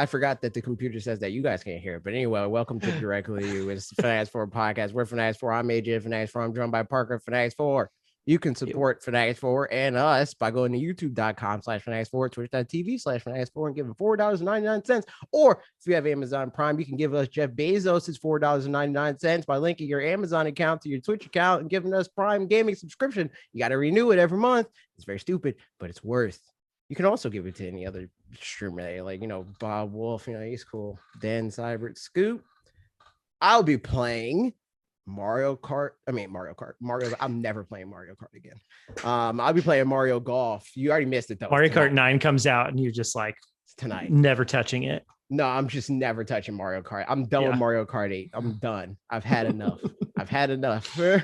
I forgot that the computer says that you guys can't hear it. But anyway, welcome to Directly You. It's the fanatixfour podcast. We're fanatixfour. I'm AJ fanatixfour. I'm joined by Parker fanatixfour. You can support fanatixfour and us by going to youtube.com/fanatixfour, twitch.tv/fanatixfour, and giving $4.99. Or if you have Amazon Prime, you can give us Jeff Bezos' $4.99 by linking your Amazon account to your Twitch account and giving us Prime Gaming subscription. You got to renew it every month. It's very stupid, but it's worth. You can also give it to any other streamer, like, Bob Wolf, he's cool. Dan Seibert, Scoop. I'll be playing Mario Kart. I'm never playing Mario Kart again. I'll be playing Mario Golf. You already missed it though. Mario Kart 9 comes out and you're just like, tonight, never touching it. No, I'm just never touching Mario Kart. I'm done with Mario Kart 8. I'm done. I've had enough. But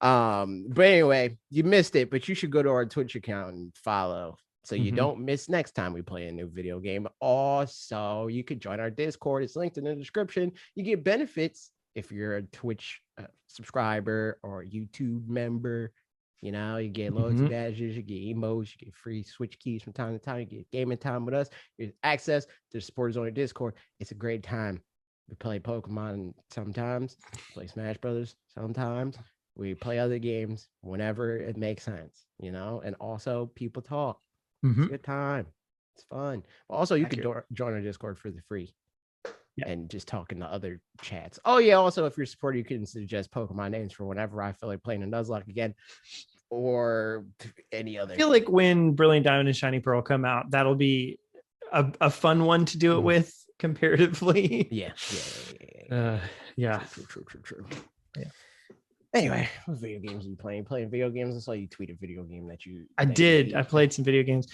anyway, you missed it, but you should go to our Twitch account and follow so you don't miss next time we play a new video game. Also, you could join our Discord. It's linked in the description. You get benefits if you're a Twitch subscriber or YouTube member. You get loyalty badges, you get emotes, you get free Switch keys from time to time, you get gaming time with us, you get access to the supporters on your Discord. It's a great time. We play Pokemon sometimes, play Smash Brothers sometimes. We play other games whenever it makes sense, and also people talk. It's a good time. It's fun. Also, you can join our Discord for the free. And just talking to other chats. Oh yeah, also if you're supporting, you can suggest Pokemon names for whenever I feel like playing a Nuzlocke again or any other. I feel like when Brilliant Diamond and Shiny Pearl come out, that'll be a fun one to do it with comparatively. Yeah. True. Yeah. Anyway, what video games are you playing? Playing video games? I saw you tweet a video game that you. I did. I played some video games.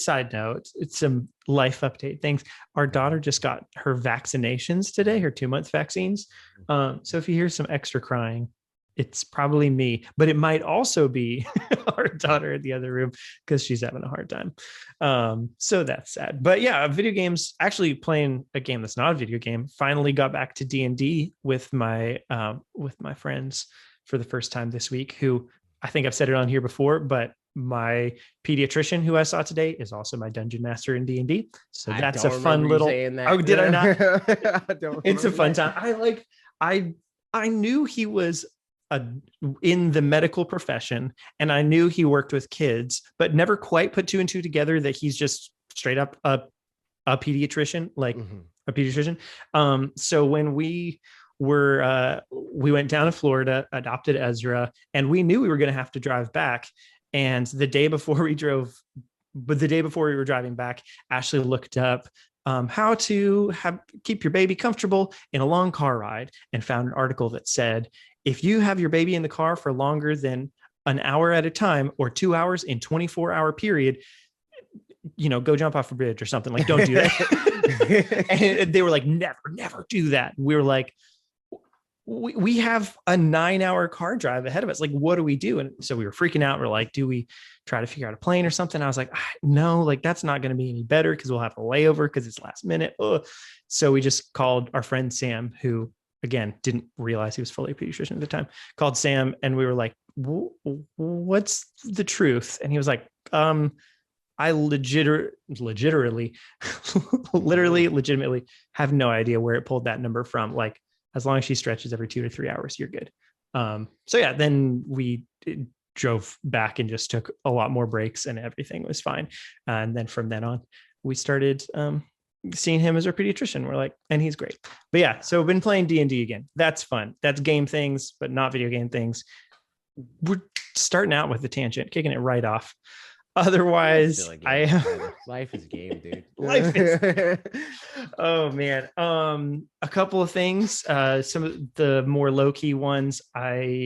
Side note, it's some life update things. Our daughter just got her vaccinations today, her 2-month vaccines. So if you hear some extra crying, it's probably me, but it might also be our daughter in the other room because she's having a hard time. So that's sad. But yeah, video games, actually playing a game that's not a video game. Finally got back to D&D with my friends for the first time this week, who I think I've said it on here before, but my pediatrician who I saw today is also my dungeon master in D&D. So that's a fun little. Oh, did I not? It's a fun time. I knew he was in the medical profession, and I knew he worked with kids, but never quite put 2 and 2 together that he's just straight up a pediatrician, a pediatrician. So when we went down to Florida, adopted Ezra, and we knew we were going to have to drive back. And the day before we were driving back, Ashley looked up how to keep your baby comfortable in a long car ride and found an article that said, if you have your baby in the car for longer than an hour at a time or 2 hours in 24-hour period, go jump off a bridge or something. Like, don't do that. And they were like, never do that. And we were like, we have a 9-hour car drive ahead of us. Like, what do we do? And so we were freaking out. We're like, do we try to figure out a plane or something? I was like, no, like that's not going to be any better because we'll have a layover because it's last minute. Ugh. So we just called our friend Sam, who again didn't realize he was fully a pediatrician at the time, called Sam, and we were like, what's the truth? And he was like, I legitimately have no idea where it pulled that number from. Like, as long as she stretches every 2 to 3 hours, you're good. So yeah, then we drove back and just took a lot more breaks and everything was fine. And then from then on, we started seeing him as our pediatrician. We're like, and he's great. But yeah, so I've been playing D&D again. That's fun. That's game things, but not video game things. We're starting out with the tangent, kicking it right off. Otherwise, life is game, dude. Life is. Oh man. A couple of things. Some of the more low-key ones I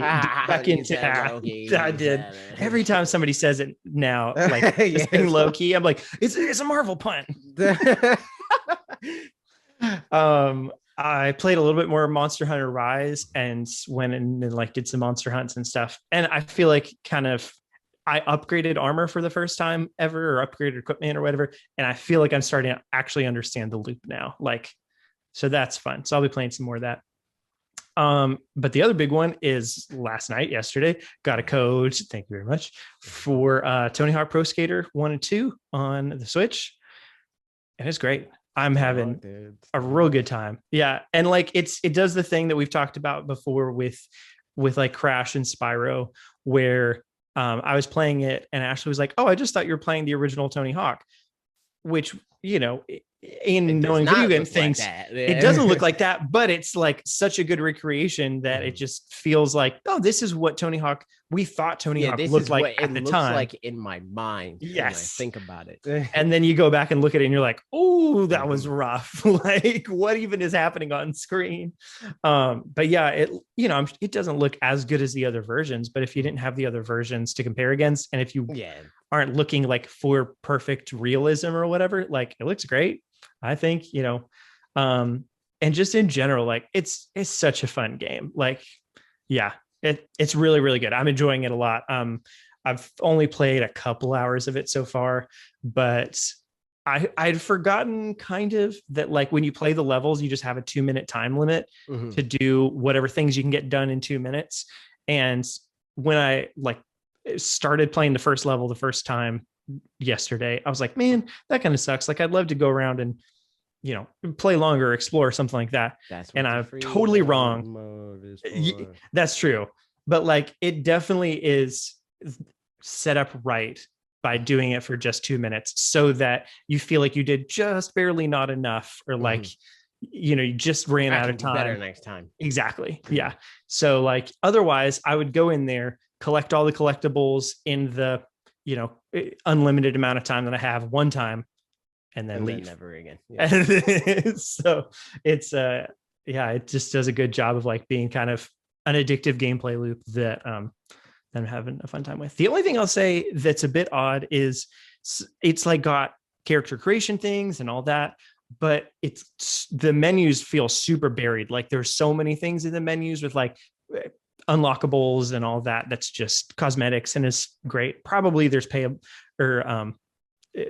did. Every time somebody says it now, like it's being low-key, I'm like, it's a Marvel pun. I played a little bit more Monster Hunter Rise and went and like did some monster hunts and stuff. And I feel like I upgraded armor for the first time ever, or upgraded equipment or whatever. And I feel like I'm starting to actually understand the loop now. Like, so that's fun. So I'll be playing some more of that. But the other big one is yesterday, got a code, thank you very much, for Tony Hawk Pro Skater 1 and 2 on the Switch. And it's great. I'm having dude. a real good time. Yeah. And like it does the thing that we've talked about before with like Crash and Spyro, where I was playing it and Ashley was like, "Oh, I just thought you were playing the original Tony Hawk," which, you know, in knowing video game things, it doesn't look like that, but it's like such a good recreation that it just feels like, oh, this is what Tony Hawk, we thought Tony Hawk looked like at the time. Like in my mind. Yes. When I think about it. And then you go back and look at it and you're like, oh, that was rough. Like, what even is happening on screen? But yeah, it, you know, it doesn't look as good as the other versions, but if you didn't have the other versions to compare against, and if you aren't looking like for perfect realism or whatever, like it looks great, I think, you know. And just in general, like it's such a fun game. Like, yeah, it's really, really good. I'm enjoying it a lot. I've only played a couple hours of it so far, but I'd forgotten kind of that, like when you play the levels, you just have a 2-minute time limit to do whatever things you can get done in 2 minutes. And when I like started playing the first level the first time yesterday, I was like, man, that kind of sucks. Like I'd love to go around and, you know, play longer, explore something like that. And I'm totally wrong. That's true. But like, it definitely is set up right by doing it for just 2 minutes so that you feel like you did just barely not enough, or like, you know, you just ran out of time. Better next time. Exactly. Yeah. So like, otherwise I would go in there, collect all the collectibles in the, you know, unlimited amount of time that I have one time, and then leave. Never again. So it's yeah, it just does a good job of like being kind of an addictive gameplay loop that I'm having a fun time with. The only thing I'll say that's a bit odd is it's like got character creation things and all that, but it's the menus feel super buried. Like there's so many things in the menus with like unlockables and all that. That's just cosmetics and is great. Probably there's pay or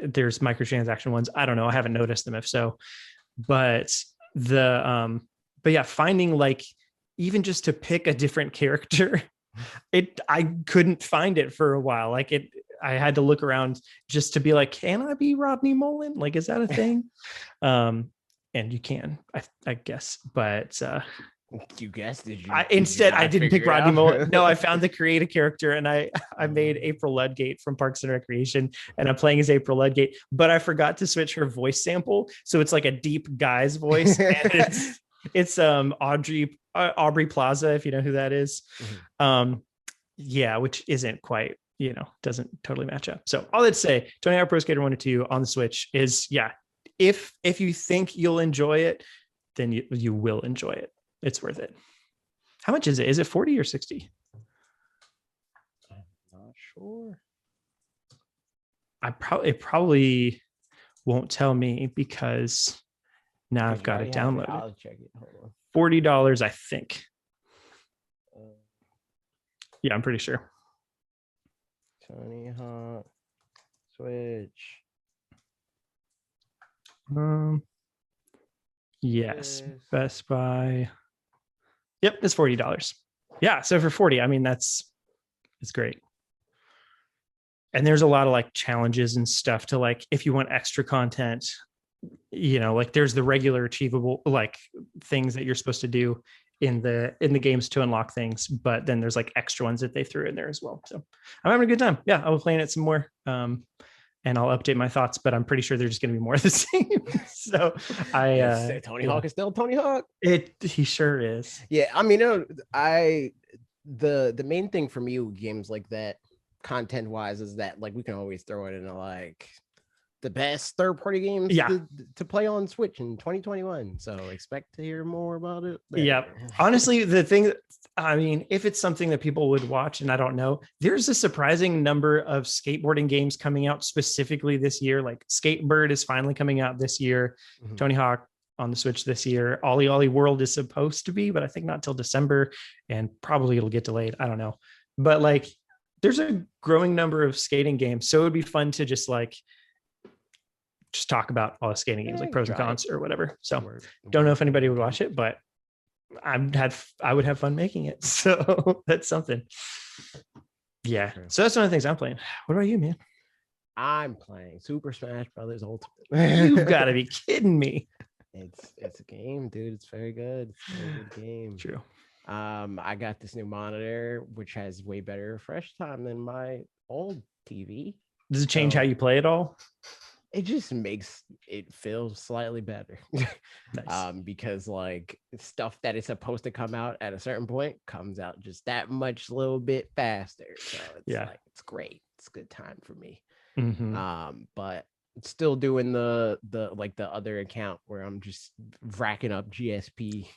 there's microtransaction ones. I don't know. I haven't noticed them if so, but yeah, finding like even just to pick a different character, I couldn't find it for a while. Like I had to look around just to be like, can I be Rodney Mullen? Like, is that a thing? And you can, I guess, but you guessed, did you? I didn't pick Rodney Mullen. No, I found the create a character, and I made April Ludgate from Parks and Recreation, and I'm playing as April Ludgate, but I forgot to switch her voice sample, so it's like a deep guy's voice, and it's Aubrey Plaza, if you know who that is. Yeah, which isn't quite, you know, doesn't totally match up. So all that to say, Tony Hawk Pro Skater 1 and 2 on the Switch is, yeah, if you think you'll enjoy it, then you will enjoy it. It's worth it. How much is it? Is it 40 or 60? I'm not sure. It probably won't tell me because now I've got it downloaded. I'll check it. Hold on. $40, I think. Yeah, I'm pretty sure. Tony Hawk Switch. Yes, Best Buy. Yep, it's $40. Yeah, so for 40, I mean it's great. And there's a lot of like challenges and stuff to like if you want extra content, you know, like there's the regular achievable like things that you're supposed to do in the games to unlock things, but then there's like extra ones that they threw in there as well. So I'm having a good time. Yeah, I'll be playing it some more. And I'll update my thoughts, but I'm pretty sure they're just going to be more of the same. So Tony Hawk is still Tony Hawk. He sure is. Yeah, I mean, the main thing for me with games like that, content wise, is that like we can always throw it into like the best third-party games to play on Switch in 2021. So expect to hear more about it later. Yeah. Honestly, the thing, I mean, if it's something that people would watch, and I don't know, there's a surprising number of skateboarding games coming out specifically this year. Like Skatebird is finally coming out this year. Tony Hawk on the Switch this year. Ollie Ollie World is supposed to be, but I think not till December, and probably it'll get delayed. I don't know. But like, there's a growing number of skating games. So it would be fun to just talk about all the skating games, like pros and cons or whatever. So don't know if anybody would watch it, but I would have fun making it. So that's something. Yeah. So that's one of the things I'm playing. What about you, man? I'm playing Super Smash Brothers Ultimate. You've got to be kidding me. It's a game, dude. It's very good. It's a very good game. True. I got this new monitor, which has way better refresh time than my old TV. Does it change how you play at all? It just makes it feel slightly better. Nice. Because like stuff that is supposed to come out at a certain point comes out just that much little bit faster. So it's like it's great. It's a good time for me. But still doing the other account where I'm just racking up GSP,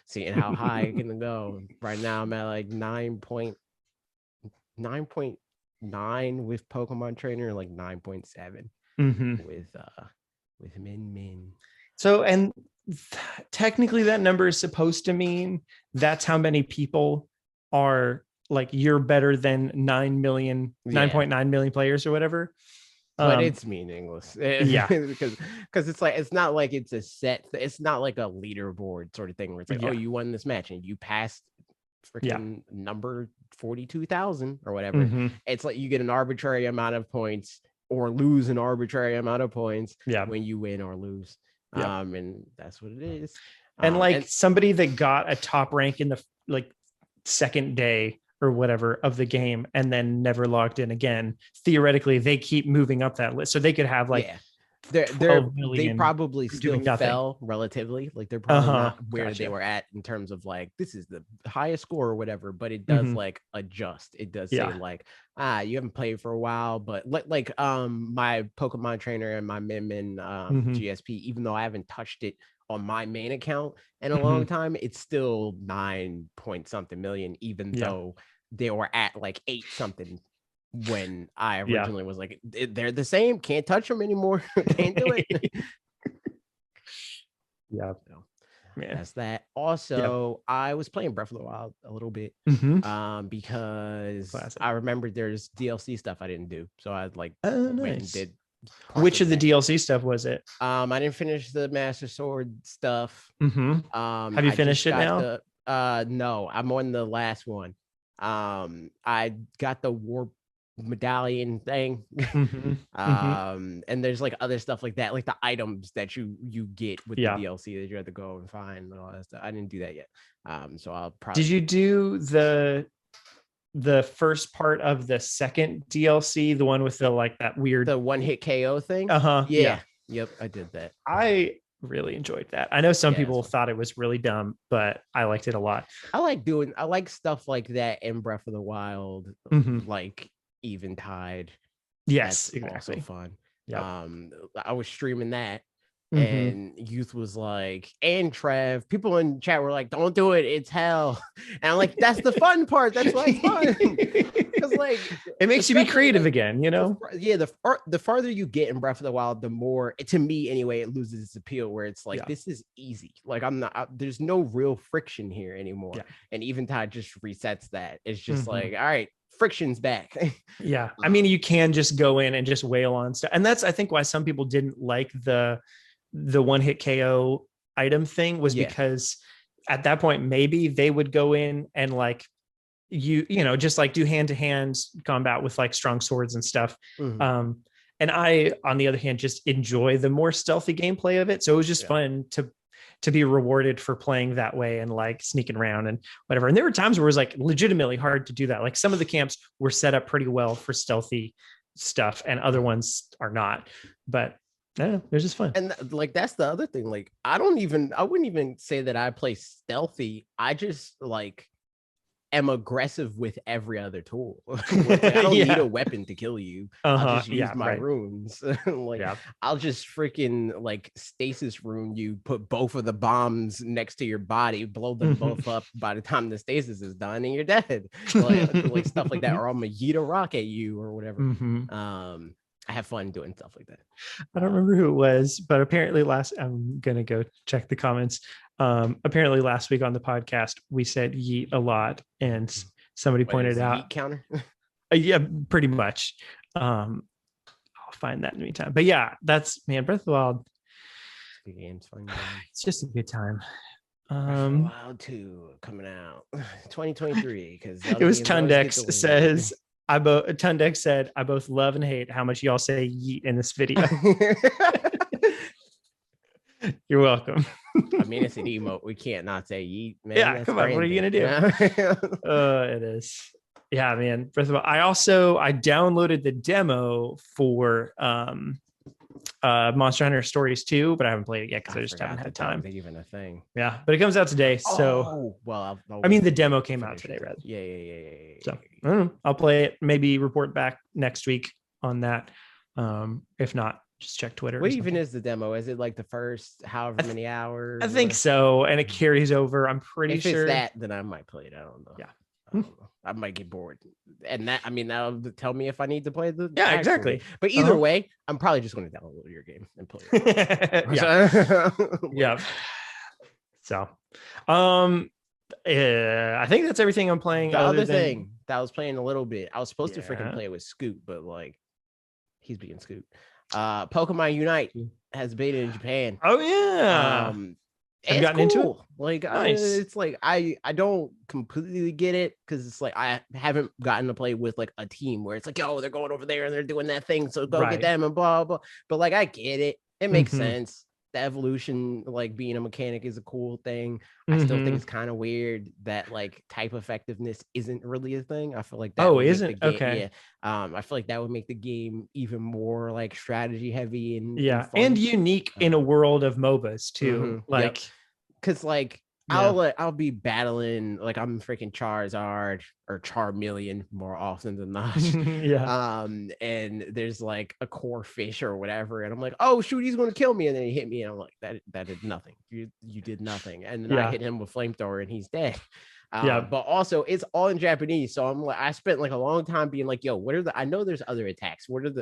seeing how high I can go. Right now I'm at like 9.9 with Pokemon Trainer, like 9.7 with Min. So, and technically that number is supposed to mean that's how many people are like, you're better than 9.9 million players or whatever. But it's meaningless. because it's like, it's not like it's a set, it's not like a leaderboard sort of thing where it's like, oh, you won this match and you passed freaking number 42,000 or whatever. It's like you get an arbitrary amount of points or lose an arbitrary amount of points when you win or lose. And that's what it is. And somebody that got a top rank in the like second day or whatever of the game and then never logged in again, theoretically they keep moving up that list, so they could have like they probably still fell relatively, like they're probably not where they were at in terms of like this is the highest score or whatever, but it does like adjust. It does say like you haven't played for a while, but like my Pokemon Trainer and my Min GSP, even though I haven't touched it on my main account in a long time, it's still 9 point something million, even though they were at like 8 something when I originally was like, they're the same, can't touch them anymore. Can't do it. So, that's that. Also, I was playing Breath of the Wild a little bit because I remembered there's DLC stuff I didn't do, so I went and did. Which of the DLC stuff was it? I didn't finish the Master Sword stuff. Have you finished it now? No, I'm on the last one. I got the warp medallion thing. And there's like other stuff like that, like the items that you get with the DLC that you have to go and find and all that stuff. I didn't do that yet. So I'll probably. Did you do the first part of the second DLC, the one with the like that weird the one-hit KO thing? Yep, I did that. I really enjoyed that. I know some people thought it was really dumb, but I liked it a lot. I like stuff like that in Breath of the Wild, like Eventide. Yes, that's exactly. also fun. I was streaming that and Youth was like, and Trev, people in chat were like, don't do it, it's hell. And I'm like, that's the fun part, that's why it's fun. Because like it makes you be creative again, you know. The farther you get in Breath of the Wild, the more, to me anyway, it loses its appeal, where it's like this is easy, like there's no real friction here anymore. And Eventide just resets that. It's just like, all right, friction's back. I mean, you can just go in and just wail on stuff, and that's I think why some people didn't like the one-hit KO item thing, was because at that point maybe they would go in and like you know just like do hand-to-hand combat with like strong swords and stuff. And I, on the other hand, just enjoy the more stealthy gameplay of it, so it was just fun to be rewarded for playing that way and like sneaking around and whatever. And there were times where it was like legitimately hard to do that. Like some of the camps were set up pretty well for stealthy stuff and other ones are not, but it was just fun. And like, that's the other thing. Like, I wouldn't even say that I play stealthy. I just like am aggressive with every other tool. Like, I don't need a weapon to kill you. I'll just use my runes. Like I'll just freaking like stasis rune you, put both of the bombs next to your body, blow them both up by the time the stasis is done, and you're dead. Like stuff like that, or I'm gonna yeet a rock at you or whatever. I have fun doing stuff like that. I don't remember who it was, but apparently I'm gonna go check the comments. Apparently last week on the podcast we said yeet a lot, and somebody pointed out yeet counter. Yeah, pretty much. I'll find that in the meantime. But yeah, that's Breath of the Wild. Good games, fun game. It's just a good time. Breath of the Wild 2 coming out 2023, because it was Tundex says Tundex said, I both love and hate how much y'all say yeet in this video. You're welcome. I mean, it's an emote. We can't not say yeet, man. Yeah, That's come on. What are you gonna do? It is. Yeah, man. First of all, I downloaded the demo for Monster Hunter Stories 2, but I haven't played it yet because I just haven't had time. Even a thing. Yeah, but it comes out today. So well, I mean, the demo came out today, rather. Yeah. So I don't know. I'll play it. Maybe report back next week on that. If not, just check Twitter. What even is the demo? Is it like the first however many hours? I think so, and it carries over. I'm pretty sure. If it's that, then I might play it. I don't know. Yeah. I don't know. I might get bored, and that'll tell me if I need to play the exactly game. But either way, I'm probably just going to download your game and play it. Yeah. So I think that's everything I'm playing. The other thing that I was playing a little bit, I was supposed to freaking play with Scoot, but like he's being Scoot. Pokemon Unite has beta in Japan. Oh yeah. Have gotten into it? Like nice. It's like I don't completely get it because it's like I haven't gotten to play with like a team where it's like, oh, they're going over there and they're doing that thing, so go get them and blah blah. But like I get it. It makes sense. The evolution, like being a mechanic, is a cool thing. I still think it's kind of weird that like type effectiveness isn't really a thing. I feel like that isn't okay. Yeah. I feel like that would make the game even more like strategy heavy and and unique in a world of MOBAs too. Like, because like I'll be battling like I'm freaking Charizard or Charmeleon more often than not. And there's like a core fish or whatever, and I'm like, oh shoot, he's gonna kill me, and then he hit me, and I'm like, that did nothing. You did nothing, and then I hit him with flamethrower, and he's dead. But also it's all in Japanese, so I'm like, I spent like a long time being like, yo, what are I know there's other attacks, what are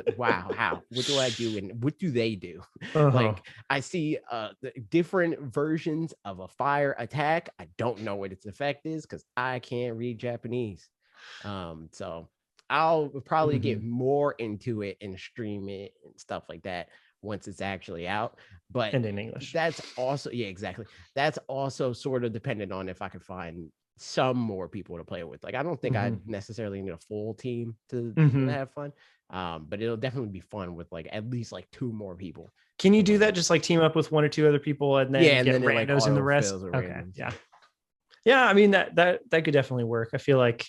how what do I do and what do they do? Like I see the different versions of a fire attack. I don't know what its effect is because I can't read Japanese. So I'll probably get more into it and stream it and stuff like that once it's actually out, but and in English. That's also exactly. That's also sort of dependent on if I can find some more people to play with. Like I don't think I necessarily need a full team to have fun, but it'll definitely be fun with like at least like 2 more people. Can you do that? Just like team up with 1 or 2 other people and then get randos in the rest? Okay. Yeah. I mean that could definitely work. I feel like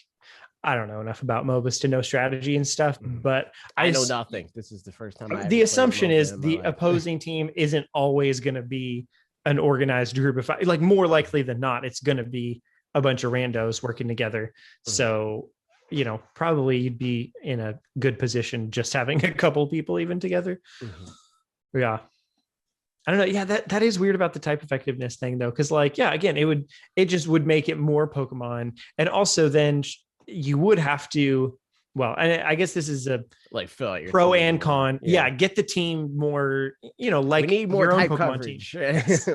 I don't know enough about MOBAs to know strategy and stuff, but I know nothing. This is the first time. The assumption is the opposing team isn't always going to be an organized group. If like more likely than not, it's going to be a bunch of randos working together. So, probably you'd be in a good position just having a couple people even together. Yeah. I don't know. Yeah, that is weird about the type effectiveness thing though. Cause like, again, it just would make it more Pokemon. And also then you would have to, well, and I guess this is a like fill out your pro and con. Yeah. Get the team more, like we need more your type own Pokemon coverage. Yes.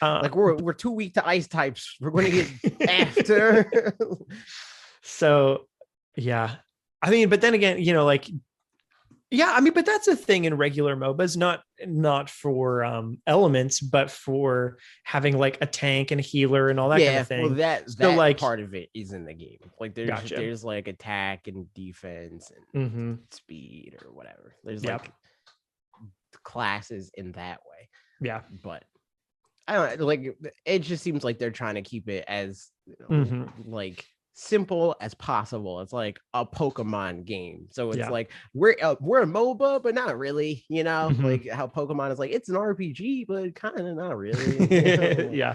Like we're too weak to ice types. We're going to get after. So, yeah. I mean, but then again, but that's a thing in regular MOBAs, not for elements, but for having like a tank and a healer and all that kind of thing. Well, that like part of it is in the game. Like there's like attack and defense and speed or whatever. There's like classes in that way. Yeah, but I don't like. It just seems like they're trying to keep it as like simple as possible. It's like a Pokemon game, so it's like we're a MOBA, but not really. Like how Pokemon is like it's an RPG, but kind of not really.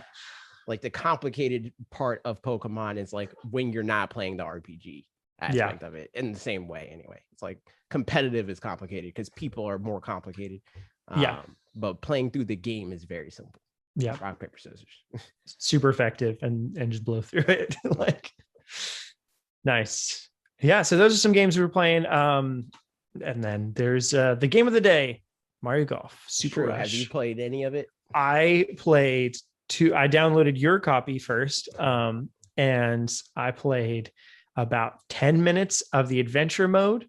Like the complicated part of Pokemon is like when you're not playing the RPG aspect of it. In the same way, anyway, it's like competitive is complicated because people are more complicated. But playing through the game is very simple. Rock, paper, scissors. Super effective and just blow through it. Like nice. Yeah, so those are some games we were playing. And then there's the game of the day, Mario Golf Super Rush. Have you played any of it? I played I downloaded your copy first, and I played about 10 minutes of the adventure mode,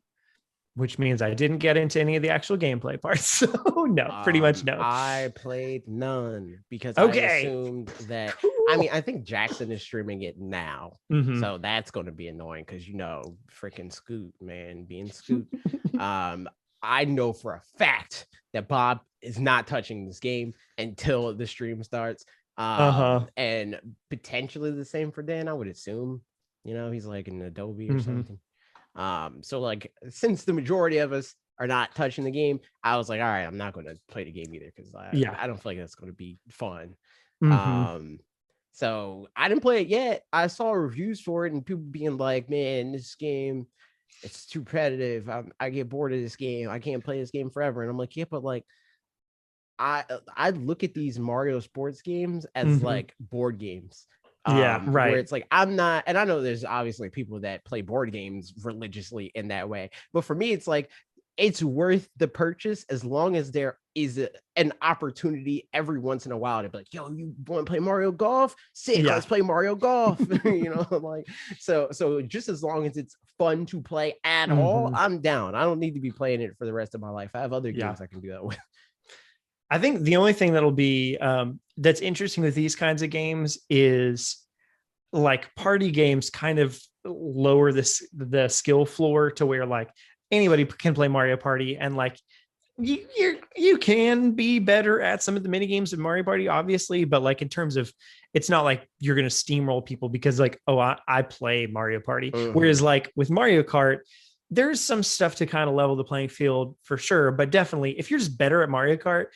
which means I didn't get into any of the actual gameplay parts. So no, pretty much no. I played none because I Okay. assumed that. Cool. I mean, I think Jackson is streaming it now, Mhm. so that's going to be annoying because freaking Scoot, man, being Scoot. I know for a fact that Bob is not touching this game until the stream starts. And potentially the same for Dan, I would assume. He's like an Adobe or something. So like, since the majority of us are not touching the game, I was like, all right, I'm not going to play the game either because I don't feel like that's going to be fun. So I didn't play it yet. I saw reviews for it and people being like, man, this game, it's too repetitive. I get bored of this game. I can't play this game forever. And I'm like, yeah, but like, I look at these Mario sports games as like board games. Right. Where it's like, I'm not, and I know there's obviously people that play board games religiously in that way, but for me, it's like, it's worth the purchase as long as there is an opportunity every once in a while to be like, yo, you want to play Mario Golf? Sick, let's play Mario Golf. Like, so just as long as it's fun to play at all, I'm down. I don't need to be playing it for the rest of my life. I have other games I can do that with. I think the only thing that'll be that's interesting with these kinds of games is like party games kind of lower the skill floor to where like anybody can play Mario Party, and like you can be better at some of the mini games of Mario Party, obviously, but like in terms of, it's not like you're going to steamroll people because like, oh, I play Mario Party. Whereas like with Mario Kart, there's some stuff to kind of level the playing field for sure. But definitely, if you're just better at Mario Kart,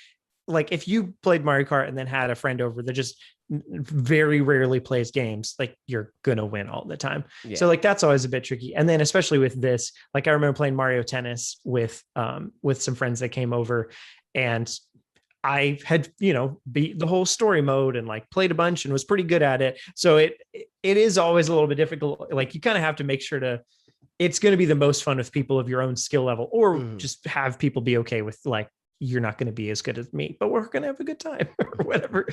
like if you played Mario Kart and then had a friend over that just very rarely plays games, like you're gonna win all the time. So like that's always a bit tricky. And then especially with this, like I remember playing Mario Tennis with some friends that came over, and I had beat the whole story mode and like played a bunch and was pretty good at it. So it is always a little bit difficult. Like you kind of have to make sure it's going to be the most fun with people of your own skill level, or just have people be okay with like, you're not going to be as good as me, but we're going to have a good time or whatever.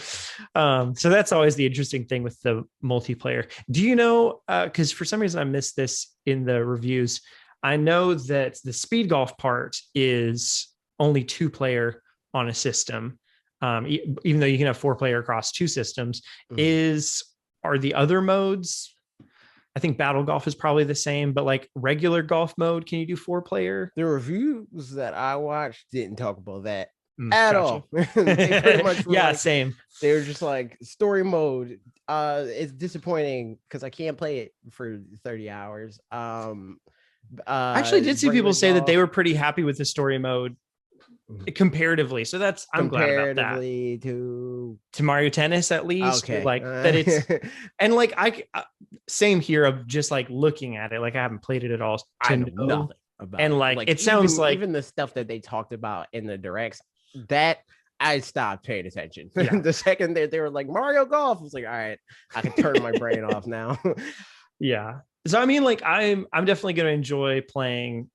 So that's always the interesting thing with the multiplayer. Do you know, because for some reason I missed this in the reviews, I know that the speed golf part is only 2-player on a system, even though you can have 4-player across 2 systems. Are the other modes, I think battle golf is probably the same, but like regular golf mode, can you do 4-player? The reviews that I watched didn't talk about that at all. They pretty much were same. They were just like, story mode. It's disappointing because I can't play it for 30 hours. I actually did see people say that they were pretty happy with the story mode comparatively. So I'm glad about that. to Mario Tennis, at least. Okay. Like that it's and like same here of just like looking at it. Like I haven't played it at all. I know nothing about and like it sounds like even the stuff that they talked about in the directs, that I stopped paying attention. The second they were like Mario Golf, I was like, all right, I can turn my brain off now. Yeah. So I mean, like I'm definitely gonna enjoy playing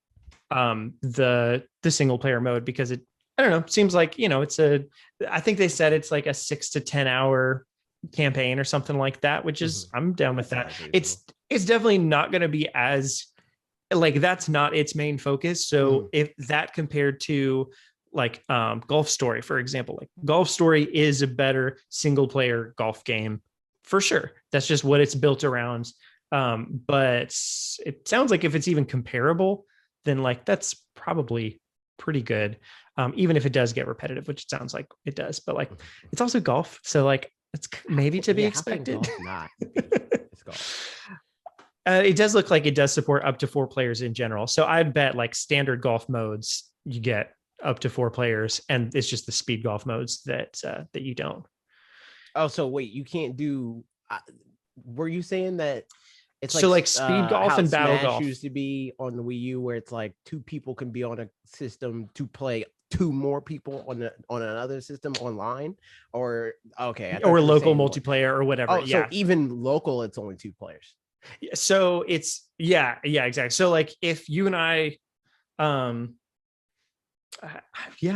the single player mode, because I don't know, seems like I think they said it's like a 6 to 10 hour campaign or something like that, which is I'm down with that. It's definitely not going to be as like, that's not its main focus. So if that compared to like Golf Story, for example, like Golf Story is a better single player golf game for sure. That's just what it's built around. But it sounds like if it's even comparable, then like that's probably pretty good. Even if it does get repetitive, which it sounds like it does, but like it's also golf. So like it's maybe to be expected. It's golf. It does look like it does support up to 4 players in general. So I'd bet like standard golf modes, you get up to 4 players, and it's just the speed golf modes that you don't. Oh, so wait, you can't do, were you saying that it's so like speed golf and battle Smash golf used to be on the Wii U, where it's like 2 people can be on a system to play 2 more people on another system online, or or local multiplayer or whatever. Oh, so even local, it's only 2 players. So it's exactly. So like if you and I, I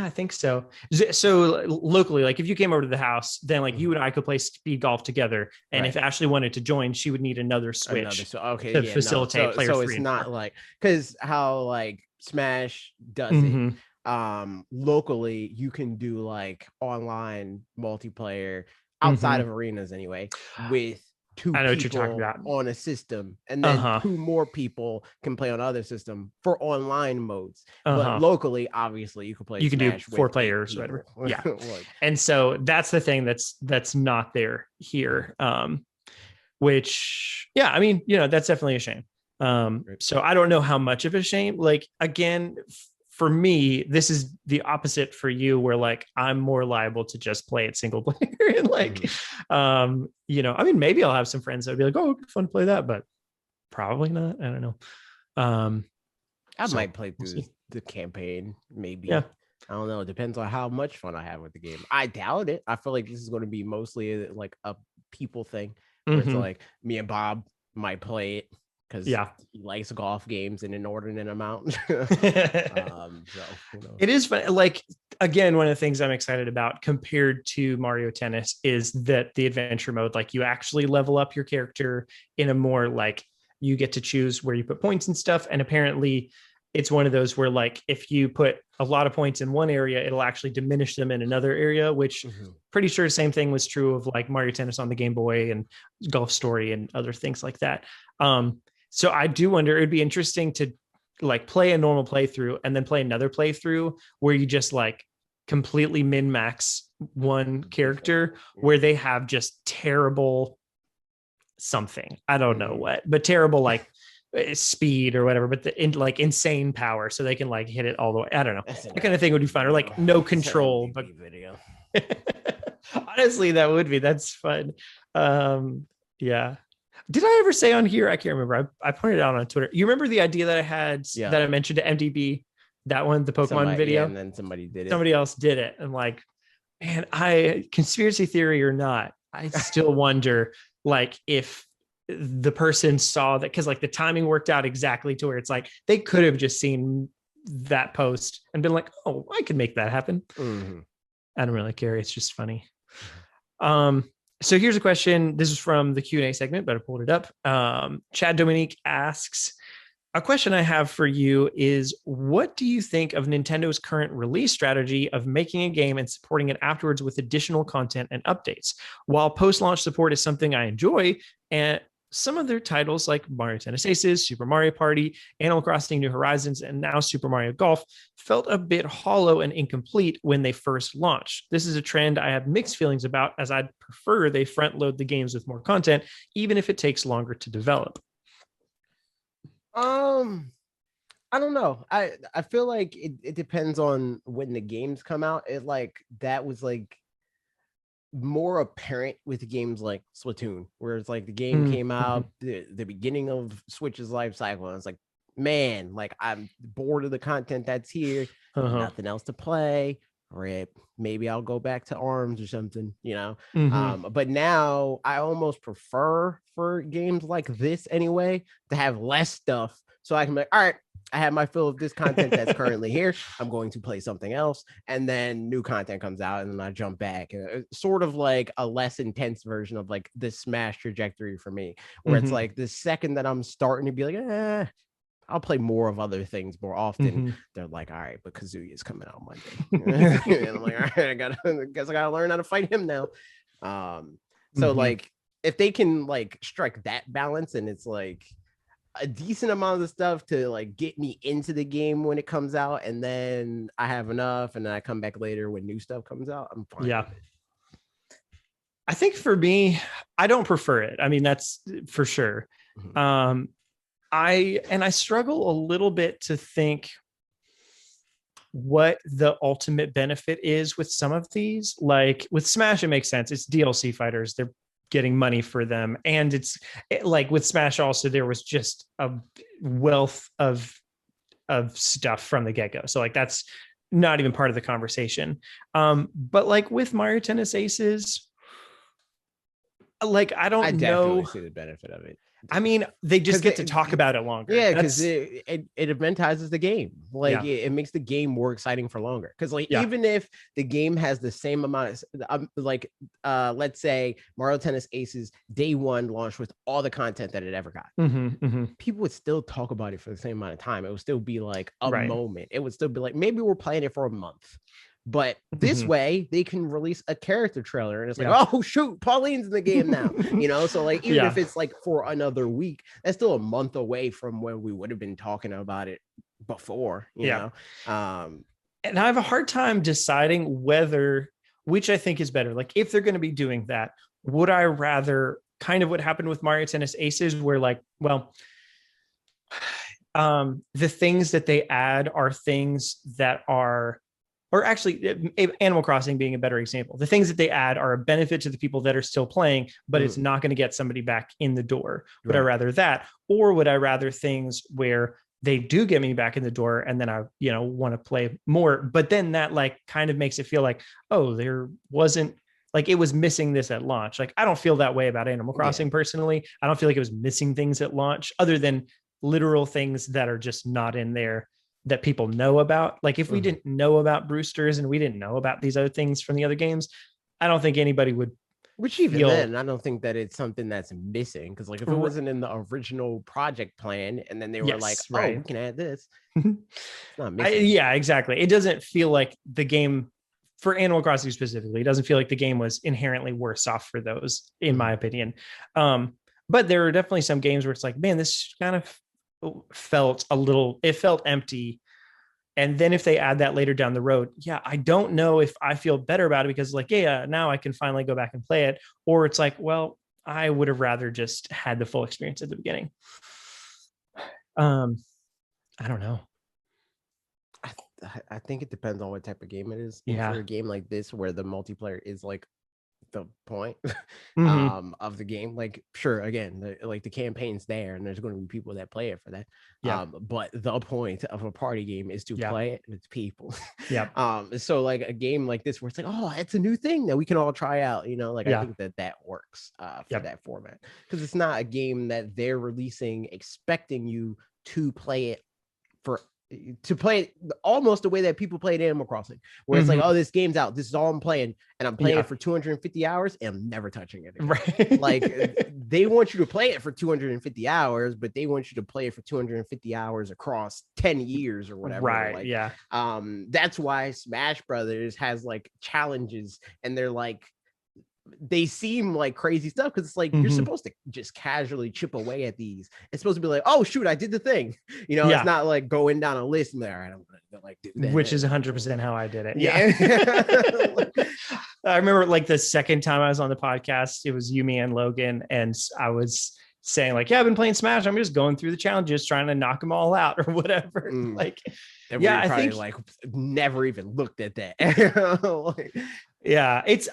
think so. So locally, like if you came over to the house, then like you and I could play speed golf together. And if Ashley wanted to join, she would need another switch. To facilitate player 3 it's not like, because how like Smash does Mhm. it. Locally, you can do like online multiplayer outside of Mhm. arenas anyway, with two I know what you're talking people about. on a system, and then Uh-huh. two more people can play on other system for online modes. But Uh-huh. locally, obviously, you can play You can do Smash four with 8 players or whatever. people. Yeah. Like, And so that's the thing that's not there here. Which, yeah, I mean, that's definitely a shame. So I don't know how much of a shame. Like, again, for me, this is the opposite for you, where like I'm more liable to just play it single player. And like, I mean, maybe I'll have some friends that would be like, oh, it'd be fun to play that, but probably not. I don't know. I So might play we'll through see. the campaign, maybe. Yeah. I don't know. It depends on how much fun I have with the game. I doubt it. I feel like this is going to be mostly like a people thing, where it's like me and Bob might play it because Yeah. he likes golf games in an inordinate amount. It is fun. Like, again, one of the things I'm excited about compared to Mario Tennis is that the adventure mode, like you actually level up your character in a more like you get to choose where you put points and stuff. And apparently it's one of those where like if you put a lot of points in one area, it'll actually diminish them in another area, which pretty sure the same thing was true of like Mario Tennis on the Game Boy and Golf Story and other things like that. So I do wonder, it'd be interesting to like play a normal playthrough and then play another playthrough where you just like completely min max one character where they have just terrible something. I don't know what, but terrible like speed or whatever, but like insane power so they can like hit it all the way. I don't know. That kind of thing would be fun. Or like no control, but video. Honestly, that would be. That's fun. Yeah. Did I ever say on here? I can't remember. I pointed it out on Twitter. You remember the idea that I had that I mentioned to MDB? That one, the Pokemon video? Yeah, and then somebody did it. Somebody else did it. And like, man, conspiracy theory or not, I still wonder like if the person saw that, because like the timing worked out exactly to where it's like they could have just seen that post and been like, oh, I can make that happen. I don't really care. It's just funny. So here's a question. This is from the Q&A segment, but I pulled it up. Chad Dominique asks, a question I have for you is, what do you think of Nintendo's current release strategy of making a game and supporting it afterwards with additional content and updates? While post-launch support is something I enjoy, and some of their titles like Mario Tennis Aces, Super Mario Party, Animal Crossing New Horizons, and now Super Mario Golf felt a bit hollow and incomplete when they first launched. This is a trend I have mixed feelings about, as I'd prefer they front load the games with more content, even if it takes longer to develop. I don't know. I feel like it depends on when the games come out. It like that was like more apparent with games like Splatoon, where it's like the game came out the beginning of Switch's life cycle, and it's like, man, like I'm bored of the content that's here. Nothing else to play. Rip. Maybe I'll go back to ARMS or something, but now I almost prefer for games like this anyway to have less stuff, so I can be like, all right, I have my fill of this content that's currently here. I'm going to play something else, and then new content comes out, and then I jump back. Sort of like a less intense version of like the Smash trajectory for me, where it's like the second that I'm starting to be like, I'll play more of other things more often. They're like, all right, but Kazuya's coming out Monday. And I'm like, all right, I guess I gotta learn how to fight him now. So like if they can like strike that balance, and it's like a decent amount of the stuff to like get me into the game when it comes out, and then I have enough, and then I come back later when new stuff comes out, I'm fine. Yeah. I think for me, I don't prefer it. I mean, that's for sure. I struggle a little bit to think what the ultimate benefit is with some of these. Like with Smash, it makes sense. It's DLC fighters. They're getting money for them. And like with Smash also, there was just a wealth of stuff from the get-go. So like that's not even part of the conversation. But like with Mario Tennis Aces, like, I I don't definitely know. see the benefit of it. I mean, they just 'Cause get to talk about it longer. Yeah, because it eventizes the game. Like Yeah. it makes the game more exciting for longer. Because like Yeah. even if the game has the same amount of like let's say Mario Tennis Aces day one launched with all the content that it ever got, people would still talk about it for the same amount of time. It would still be like a Right. moment. It would still be like maybe we're playing it for a month. But this way, they can release a character trailer, and it's like, oh shoot, Pauline's in the game now. You know, so like even if it's like for another week, that's still a month away from when we would have been talking about it before. You know, and I have a hard time deciding which I think is better. Like if they're going to be doing that, would I rather kind of what happened with Mario Tennis Aces, where like, well, the things that they add are things that are, or actually Animal Crossing being a better example. The things that they add are a benefit to the people that are still playing, but it's not going to get somebody back in the door. Would I rather that? Or would I rather things where they do get me back in the door and then I, want to play more, but then that like kind of makes it feel like, oh, there wasn't like, it was missing this at launch. Like, I don't feel that way about Animal Crossing personally. I don't feel like it was missing things at launch other than literal things that are just not in there that people know about. Like if we didn't know about Brewsters and we didn't know about these other things from the other games, I don't think anybody would. Which even then, I don't think that it's something that's missing. Because like if it wasn't in the original project plan and then they were like, oh, we can add this. It's not missing. Yeah, exactly. It doesn't feel like the game for Animal Crossing specifically, it doesn't feel like the game was inherently worse off for those, in my opinion. But there are definitely some games where it's like, man, this kind of felt empty. And then if they add that later down the road, I don't know if I feel better about it because like, now I can finally go back and play it. Or it's like, well, I would have rather just had the full experience at the beginning. I don't know. I think it depends on what type of game it is. Yeah. For a game like this where the multiplayer is like the point of the game, like sure, again, the campaign's there and there's going to be people that play it for that, but the point of a party game is to play it with people. So like a game like this where it's like, oh, it's a new thing that we can all try out, I think that works for that format, because it's not a game that they're releasing expecting you to play it almost the way that people played Animal Crossing, where it's like, oh, this game's out, this is all I'm playing, and I'm playing it for 250 hours and I'm never touching it again. Right. Like they want you to play it for 250 hours, but they want you to play it for 250 hours across 10 years or whatever. Right. That's why Smash Brothers has like challenges, and they're like, they seem like crazy stuff because it's like you're supposed to just casually chip away at these. It's supposed to be like, oh shoot, I did the thing. It's not like going down a list and there, I don't like do that. Which is 100% how I did it. I remember like the second time I was on the podcast, it was you, me, and Logan, and I was saying like, I've been playing Smash, I'm just going through the challenges trying to knock them all out or whatever. Like I think like never even looked at that. Totally. There's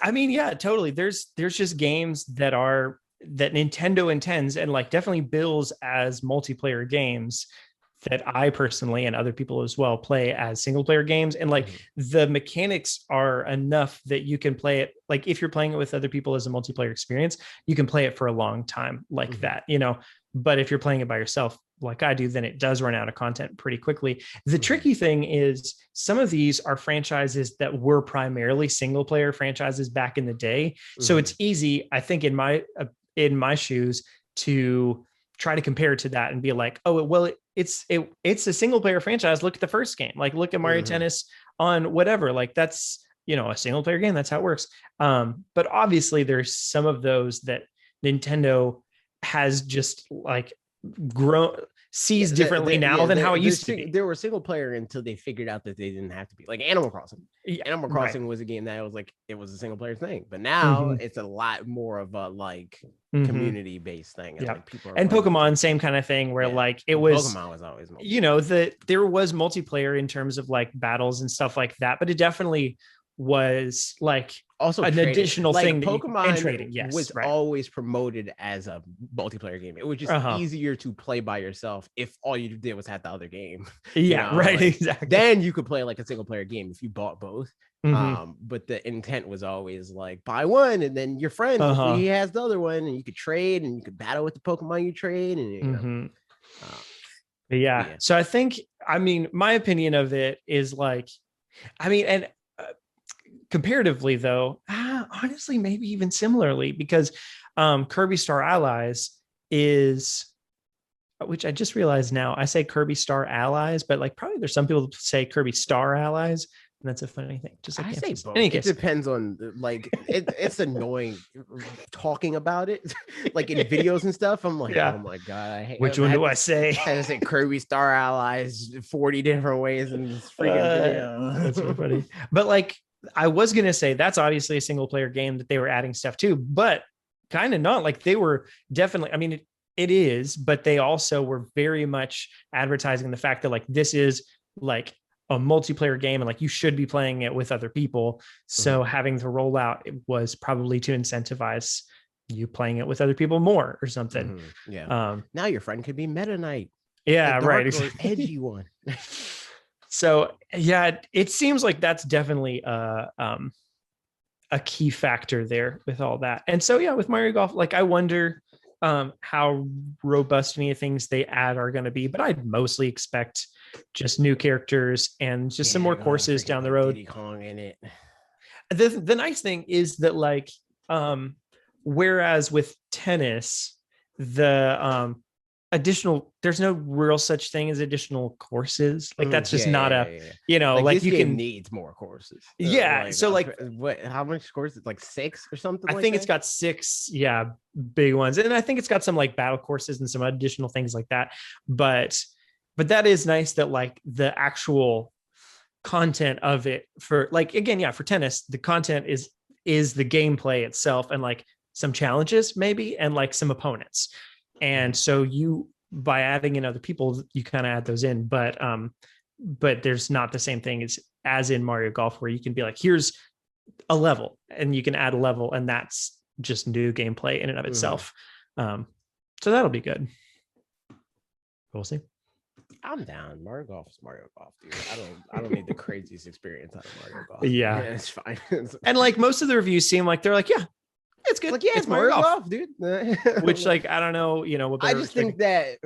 just games that Nintendo intends and like definitely bills as multiplayer games that I personally and other people as well play as single player games. And like the mechanics are enough that you can play it. Like if you're playing it with other people as a multiplayer experience, you can play it for a long time like that, but if you're playing it by yourself, like I do, then it does run out of content pretty quickly. The tricky thing is some of these are franchises that were primarily single player franchises back in the day. So it's easy, I think, in my shoes to try to compare it to that and be like, oh, well, it's a single player franchise. Look at the first game, like look at Mario Tennis on whatever, like that's, a single player game. That's how it works. But obviously there's some of those that Nintendo has just like sees differently now than how it used to be. They were single player until they figured out that they didn't have to be. Like Animal Crossing. Animal Crossing was a game that it was a single player thing, but now it's a lot more of a like community based thing. And, like, people and Pokemon, same kind of thing where like it was, Pokemon was always multiplayer. there was multiplayer in terms of like battles and stuff like that, but it definitely was like also an trading. additional Like, thing that Pokemon and trading. Yes, was right. always promoted as a multiplayer game. It was just easier to play by yourself if all you did was have the other game. Yeah, right. Like, exactly. Then you could play like a single player game if you bought both. Mm-hmm. But the intent was always like buy one and then your friend hopefully he has the other one and you could trade and you could battle with the Pokemon you trade and you know. Yeah. So I think, I mean, my opinion of it is like, I mean, and comparatively though, honestly, maybe even similarly, because Kirby Star Allies is, which I just realized now, I say Kirby Star Allies, but like probably there's some people that say Kirby Star Allies. And that's a funny thing. Just like I say both. It depends on like it's annoying talking about it, like in videos and stuff. I'm like, oh my god, I hate. Which one do I say? I say Kirby Star Allies 40 different ways in this freaking video. That's so funny. But like, I was gonna say that's obviously a single player game that they were adding stuff to, but kind of not. Like they were definitely. I mean, it is, but they also were very much advertising the fact that like this is like a multiplayer game and like you should be playing it with other people. So having to roll out, it was probably to incentivize you playing it with other people more or something. Yeah. Now your friend could be Meta Knight. Yeah, right. Or edgy one. So yeah, it seems like that's definitely a key factor there with all that. And so yeah, with Mario Golf, like I wonder how robust any of the things they add are going to be, but I'd mostly expect just new characters and just some more courses down the road. Diddy Kong in it. The nice thing is that like whereas with tennis the additional, there's no real such thing as additional courses. Like that's just not you know, like this you game can needs more courses. So like what, how much courses? Like 6 or something? I think it's got 6 big ones, and I think it's got some like battle courses and some additional things like that, but that is nice that like the actual content of it for like, again, for tennis, the content is the gameplay itself and like some challenges maybe and like some opponents. And so you, by adding in other people, you kind of add those in, but there's not the same thing as in Mario Golf where you can be like, here's a level and you can add a level and that's just new gameplay in and of itself. So that'll be good. We'll see. I'm down. Mario Golf is Mario Golf, dude. I don't need the craziest experience out of Mario Golf. Yeah, it's fine. And like most of the reviews seem like they're like, yeah, it's good. Like, yeah, it's Mario Golf, dude. Which like I don't know, you know. I just think that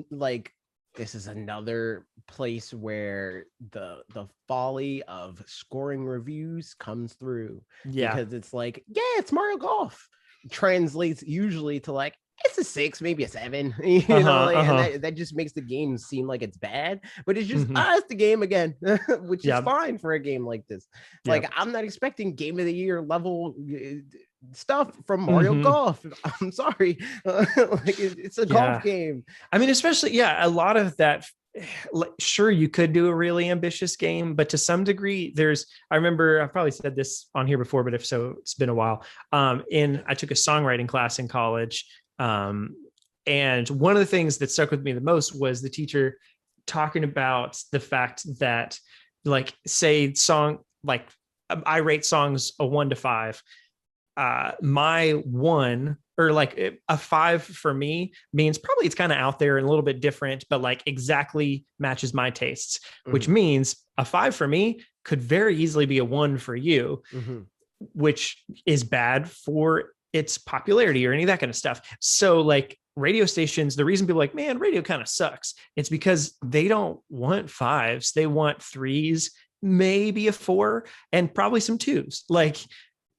like this is another place where the folly of scoring reviews comes through. Yeah, because it's like, yeah, it's Mario Golf. Translates usually to like, it's a 6, maybe a 7, you know, and that just makes the game seem like it's bad, but it's just it's the game again, which is fine for a game like this. Like I'm not expecting game of the year level stuff from Mario Golf. I'm sorry. Like it's a golf game. I mean, especially a lot of that. Sure, you could do a really ambitious game, but to some degree I remember I probably said this on here before, but if so, it's been a while. I took a songwriting class in college. And one of the things that stuck with me the most was the teacher talking about the fact that like say song, like I rate songs a 1 to 5. My 1 or like a 5 for me means probably it's kind of out there and a little bit different, but like exactly matches my tastes, which means a 5 for me could very easily be a 1 for you, which is bad for its popularity or any of that kind of stuff. So like radio stations, the reason people are like, man, radio kind of sucks. It's because they don't want 5s. They want 3s, maybe a 4 and probably some 2s. Like,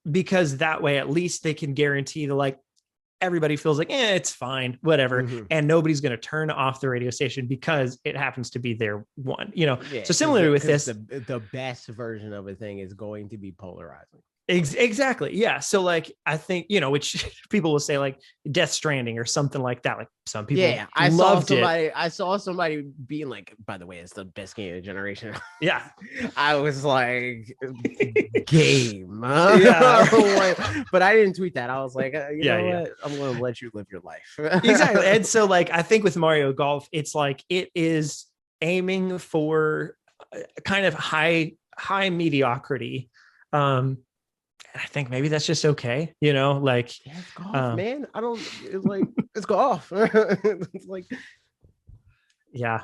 because that way, at least they can guarantee that like everybody feels like, it's fine, whatever. And nobody's going to turn off the radio station because it happens to be their 1, you know? So similarly with this, the best version of a thing is going to be polarizing. Exactly. Yeah. So like, I think, you know, which people will say like Death Stranding or something like that. Like some people, I saw somebody being like, by the way, it's the best game of the generation. Yeah. I was like, game. But I didn't tweet that. I was like, you know what? I'm going to let you live your life. Exactly. And so like, I think with Mario Golf, it's like, it is aiming for kind of high mediocrity. And I think maybe that's just okay, like Yeah, it's golf, man. I don't. It's like it's golf. It's like yeah.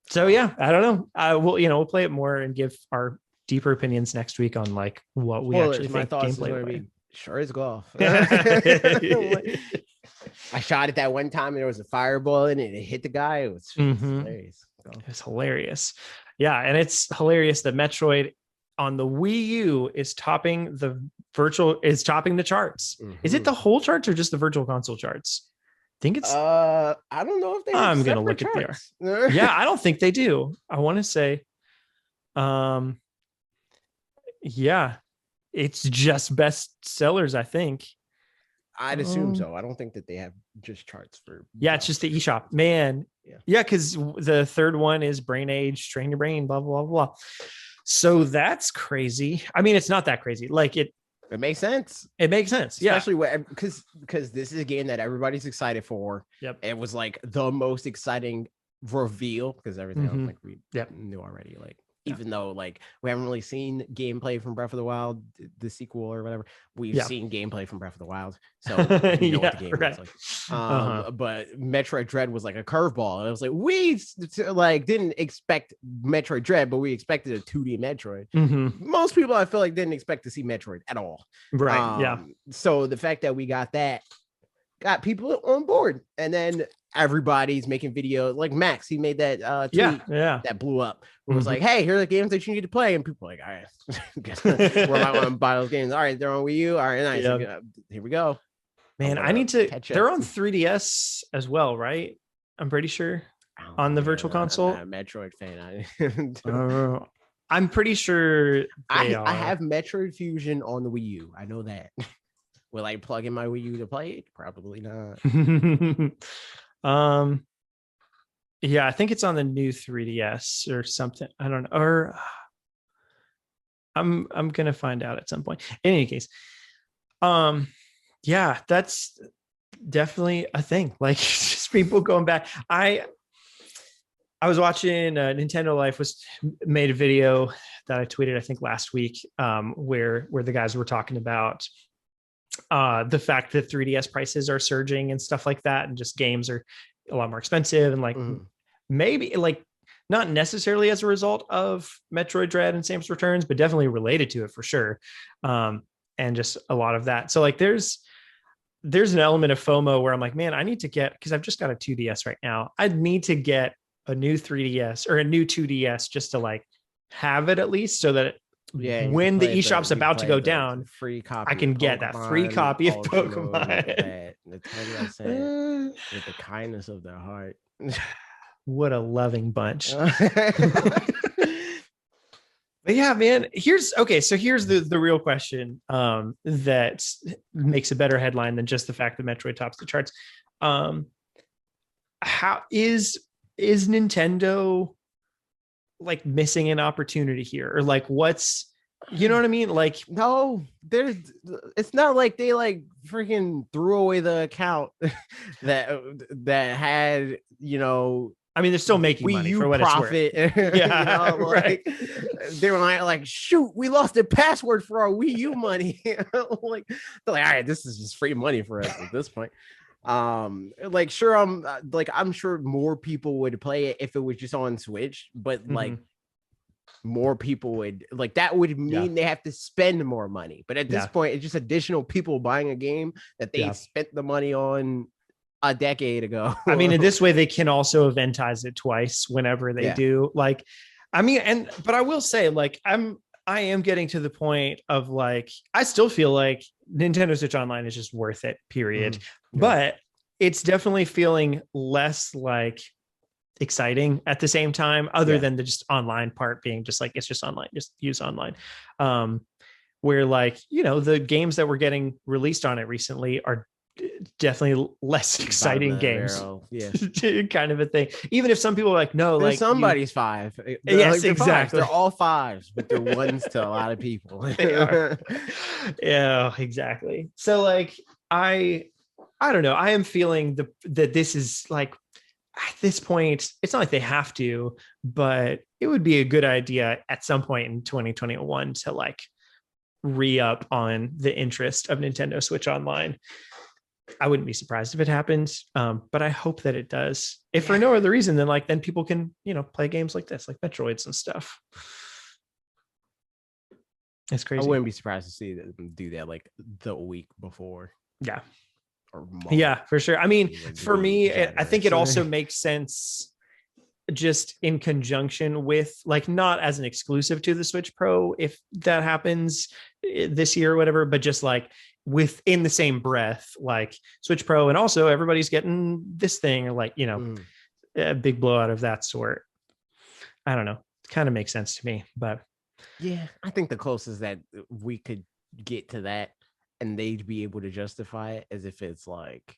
So yeah, I don't know. We'll play it more and give our deeper opinions next week on like what we spoilers. actually My think thoughts is gameplay going to will be be. sure it's golf. I shot it that one time and there was a fireball in it and it hit the guy. It was hilarious. It was hilarious. Yeah, and it's hilarious that Metroid on the Wii U is topping the charts. Is it the whole charts or just the virtual console charts? I think it's I don't know if they have I'm gonna look at charts. there. Yeah, I don't think they do. I want to say yeah, it's just best sellers, I think. I'd assume so. I don't think that they have just charts for. Yeah, it's just the eShop, man. Yeah, because the third one is Brain Age, Train Your Brain, blah blah blah. So that's crazy. I mean, it's not that crazy. Like it makes sense. It makes sense, yeah. Especially because this is a game that everybody's excited for. Yep. It was like the most exciting reveal because everything else like we knew already. Like even though like we haven't really seen gameplay from Breath of the Wild, the sequel or whatever, we've seen gameplay from Breath of the Wild, so we know what the game is like. But Metroid Dread was like a curveball. It was like we like didn't expect Metroid Dread, but we expected a 2D Metroid. Most people I feel like didn't expect to see Metroid at all. Right. So the fact that we got that got people on board, and then everybody's making videos. Like Max, he made that tweet that blew up. It was like, hey, here are the games that you need to play, and people are like, all right, where am I going to buy those games? All right, they're on Wii U. All right, nice. Here we go. Man, I need to. They're on 3DS as well, right? I'm pretty sure on the Virtual Console. I'm not a Metroid fan. I'm pretty sure I have Metroid Fusion on the Wii U. I know that. Will I plug in my Wii U to play it? Probably not. Yeah, I think it's on the new 3DS or something. I don't know. Or I'm gonna find out at some point. In any case, yeah, that's definitely a thing. Like just people going back. I was watching Nintendo Life made a video that I tweeted, I think last week, where the guys were talking about the fact that 3DS prices are surging and stuff like that, and just games are a lot more expensive, and like maybe like not necessarily as a result of Metroid Dread and Samus Returns, but definitely related to it for sure. And just a lot of that. So like there's an element of FOMO where I'm like, man, I need to get, because I've just got a 2DS right now. I'd need to get a new 3DS or a new 2DS just to like have it at least, so that when the eShop's about to go down, free copy I can get that free copy of Pokemon. With the kindness of their heart. What a loving bunch. But yeah, man, here's the real question that makes a better headline than just the fact that Metroid tops the charts. How is Nintendo like missing an opportunity here, or like what's, you know what I mean? Like, no, it's not like they like freaking threw away the account that had, you know, I mean, they're still making Wii money U for what profit. It's worth. Yeah, you know, like, right. They were like, shoot, we lost the password for our Wii U money. Like, they're like, all right, this is just free money for us at this point. Like, sure, I'm sure more people would play it if it was just on Switch, but like more people would like that would mean they have to spend more money. But at this point, it's just additional people buying a game that they spent the money on a decade ago. I mean, in this way, they can also eventize it twice whenever they do. Like, I mean, but I will say, like, I am getting to the point of like, I still feel like Nintendo Switch Online is just worth it, period. But it's definitely feeling less like exciting at the same time, other than the just online part being just like, it's just online, just use online. Where like, you know, the games that were getting released on it recently are definitely less exciting games. Kind of a thing. Even if some people are like, no, like somebody's five. Yes, like, exactly. They're all fives, but they're ones to a lot of people. They are. Yeah, exactly. So like I don't know. I am feeling that this is like, at this point, it's not like they have to, but it would be a good idea at some point in 2021 to like re-up on the interest of Nintendo Switch Online. I wouldn't be surprised if it happens, but I hope that it does. If for no other reason than then people can, play games like this, like Metroids and stuff. It's crazy. I wouldn't be surprised to see them do that like the week before. Yeah. Or month. Yeah, for sure. I mean, for me, I think it also makes sense just in conjunction with, like, not as an exclusive to the Switch Pro, if that happens this year or whatever, but just like within the same breath, like Switch Pro, and also everybody's getting this thing, or like, a big blowout of that sort. I don't know. It kind of makes sense to me, but yeah, I think the closest that we could get to that and they'd be able to justify it as if it's like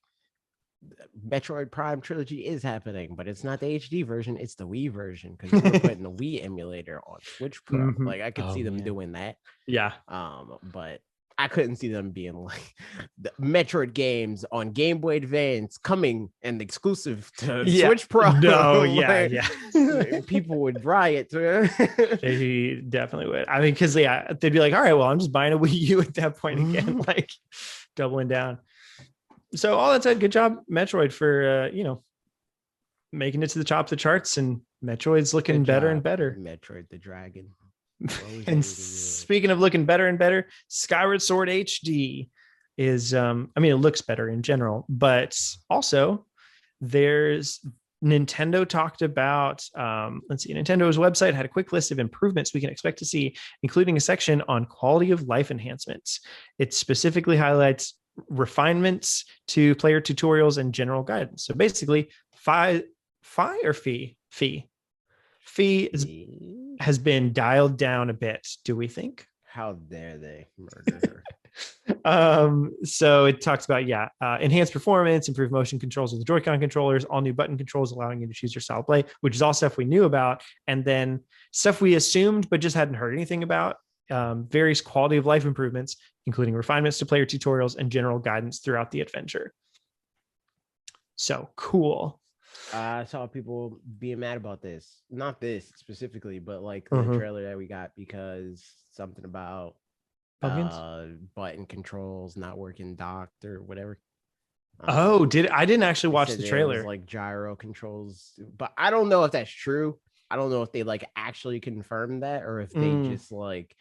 Metroid Prime trilogy is happening, but it's not the HD version, it's the Wii version, because we're putting the Wii emulator on Switch Pro. Mhm. Like I could see them doing that. Yeah. But I couldn't see them being like the Metroid games on Game Boy Advance coming and exclusive to Switch Pro. No, like, people would riot. They definitely would. I mean, because they'd be like, all right, well, I'm just buying a Wii U at that point again, like doubling down. So all that said, good job, Metroid, for making it to the top of the charts, and Metroid's looking better and better. Metroid the Dragon. And speaking of looking better and better, Skyward Sword HD is it looks better in general, but also there's Nintendo talked about Nintendo's website had a quick list of improvements we can expect to see, including a section on quality of life enhancements. It specifically highlights refinements to player tutorials and general guidance. So basically, fee has been dialed down a bit. Do we think? How dare they murder her? So it talks about enhanced performance, improved motion controls of the Joy-Con controllers, all new button controls allowing you to choose your style of play, which is all stuff we knew about, and then stuff we assumed but just hadn't heard anything about. Various quality of life improvements, including refinements to player tutorials and general guidance throughout the adventure. So cool. I saw people being mad about this. Not this specifically, but like the trailer that we got, because something about button controls not working docked or whatever. I didn't actually watch the trailer. Like gyro controls, but I don't know if that's true. I don't know if they like actually confirmed that, or if they just like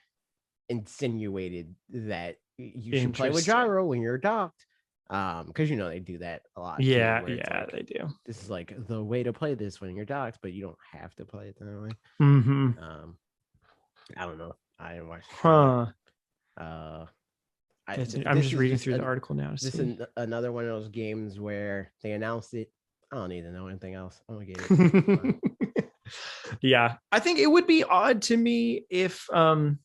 insinuated that you should play with gyro when you're docked. Because they do that a lot. Yeah, like, they do. This is like the way to play this when you're docked, but you don't have to play it that way. I don't know. I didn't watch it. I'm just reading through the article now. This is another one of those games where they announced it. I don't need to know anything else. I'm gonna get it. Yeah, I think it would be odd to me if Wind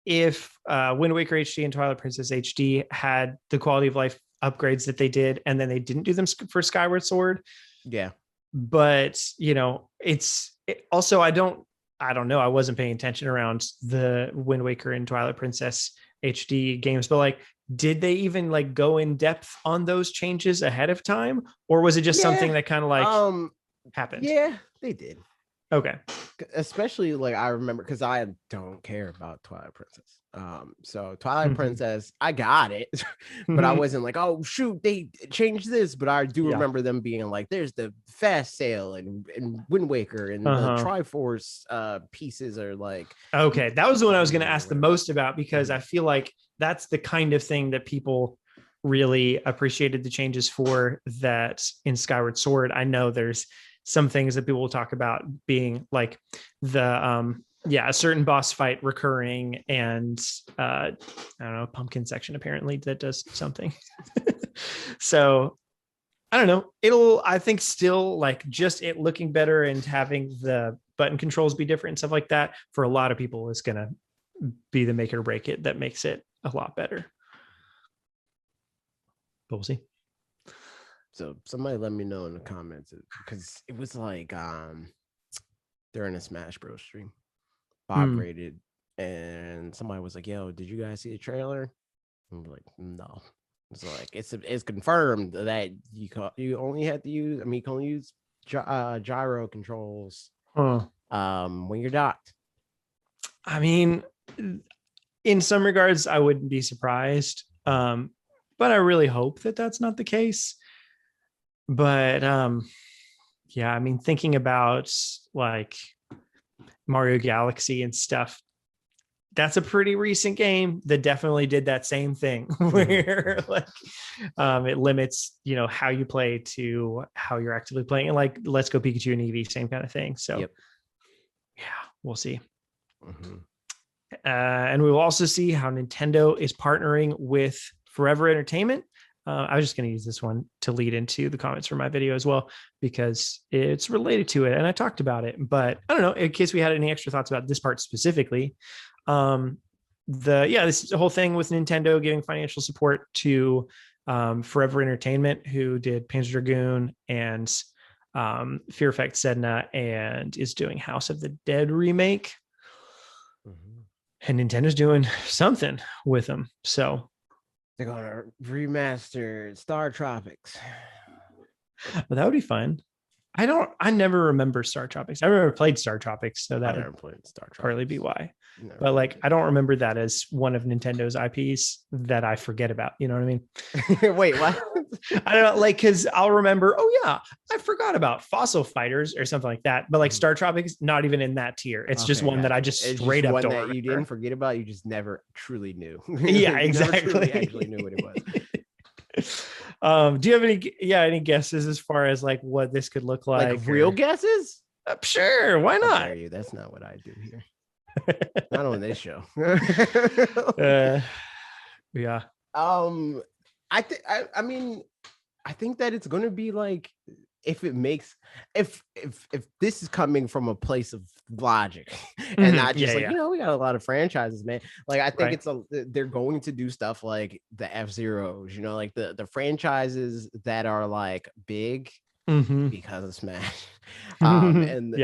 Waker HD and Twilight Princess HD had the quality of life upgrades that they did, and then they didn't do them for Skyward Sword. Yeah. But, also, I don't know. I wasn't paying attention around the Wind Waker and Twilight Princess HD games, but like, did they even like go in depth on those changes ahead of time? Or was it just something that kind of like happened? Yeah, they did. Okay. Especially like I remember, because I don't care about Twilight Princess. So Twilight Princess, I got it, but I wasn't like, oh shoot, they changed this. But I do remember them being like, there's the fast sail and Wind Waker and the Triforce pieces are like. Okay, that was the one I was going to ask the most about, because I feel like that's the kind of thing that people really appreciated the changes for that in Skyward Sword. I know there's some things that people will talk about being like the a certain boss fight recurring, and I don't know, pumpkin section apparently that does something. So I don't know, I think still like just it looking better and having the button controls be different and stuff like that, for a lot of people is gonna be the make or break it that makes it a lot better. But we'll see. So somebody let me know in the comments, because it was like during a Smash Bros stream, Bob rated, and somebody was like, "Yo, did you guys see the trailer?" I'm like, "No." It's like it's confirmed that you only had to use. I mean, you can only use gyro controls when you're docked. I mean, in some regards, I wouldn't be surprised. But I really hope that that's not the case. But yeah, I mean, thinking about like Mario Galaxy and stuff, that's a pretty recent game that definitely did that same thing where like it limits, how you play to how you're actively playing. And like Let's Go Pikachu and Eevee, same kind of thing. So yeah, we'll see. And we will also see how Nintendo is partnering with Forever Entertainment. I was just going to use this one to lead into the comments from my video as well, because it's related to it. And I talked about it, but I don't know, in case we had any extra thoughts about this part specifically. This whole thing with Nintendo giving financial support to Forever Entertainment, who did Panzer Dragoon and Fear Effect Sedna, and is doing House of the Dead remake. And Nintendo's doing something with them. So they're gonna remaster Star Tropics. Well, that would be fun. I never remember Star Tropics. I remember played Star Tropics, so that would played Star Tropics. Partly be why. But like, I don't remember that as one of Nintendo's IPs that I forget about. You know what I mean? Wait, what? I don't know, like, because I'll remember, oh yeah, I forgot about Fossil Fighters or something like that. But like Star Tropics, not even in that tier. It's just one that I just straight up don't remember. You didn't forget about. You just never truly knew. Yeah, exactly. Never truly actually knew what it was. Do you have any guesses as far as like what this could look like? Real guesses? Sure, why not? That's not what I do here. Not on this show. Yeah. I think that it's going to be like, if this is coming from a place of logic and not just we got a lot of franchises, man. Like, I think they're going to do stuff like the F-Zeros, like the franchises that are like big because of Smash, and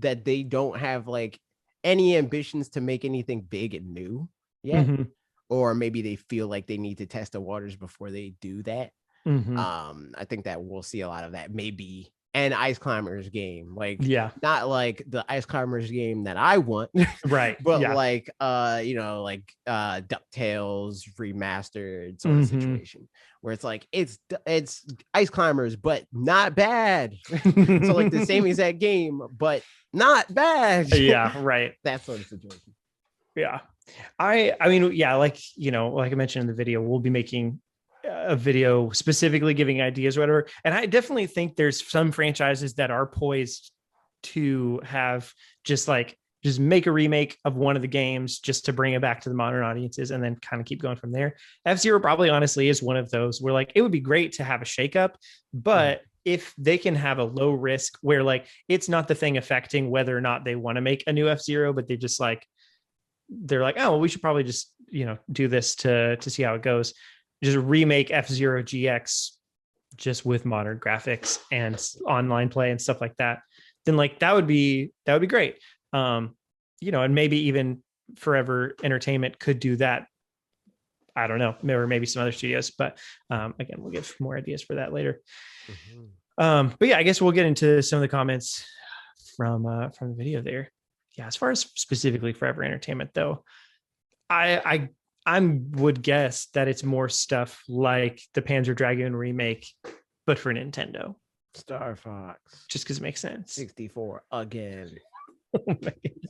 that they don't have like any ambitions to make anything big and new yet, or maybe they feel like they need to test the waters before they do that. I think that we'll see a lot of that, maybe an Ice Climbers game, like not like the Ice Climbers game that I want, right? But like like DuckTales remastered sort of situation where it's like it's Ice Climbers but not bad. So like the same exact game but not bad. Yeah, right. That sort of situation. Yeah, I mean, like like I mentioned in the video, we'll be making a video specifically giving ideas or whatever. And I definitely think there's some franchises that are poised to have just make a remake of one of the games just to bring it back to the modern audiences and then kind of keep going from there. F-Zero probably honestly is one of those where like it would be great to have a shakeup, but if they can have a low risk where like it's not the thing affecting whether or not they want to make a new F-Zero, but they just like they're like, oh well, we should probably just do this to see how it goes. Just remake F-Zero GX just with modern graphics and online play and stuff like that, then like that would be great. And maybe even Forever Entertainment could do that. I don't know, or maybe some other studios, but again, we'll give more ideas for that later. But yeah, I guess we'll get into some of the comments from the video there. Yeah, as far as specifically Forever Entertainment though, I would guess that it's more stuff like the Panzer Dragoon remake, but for Nintendo. Star Fox. Just because it makes sense. 64 again.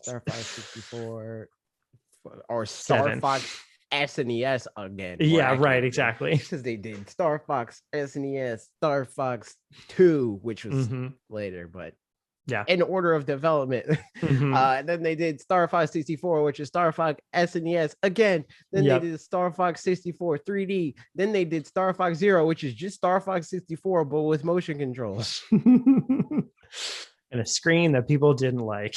Star Fox 64 or Star 7. Fox SNES again. Yeah, right, exactly. Because they did Star Fox SNES, Star Fox 2, which was later, but in order of development. And then they did Star Fox 64, which is Star Fox SNES again. Then they did Star Fox 64 3D. Then they did Star Fox Zero, which is just Star Fox 64 but with motion controls and a screen that people didn't like.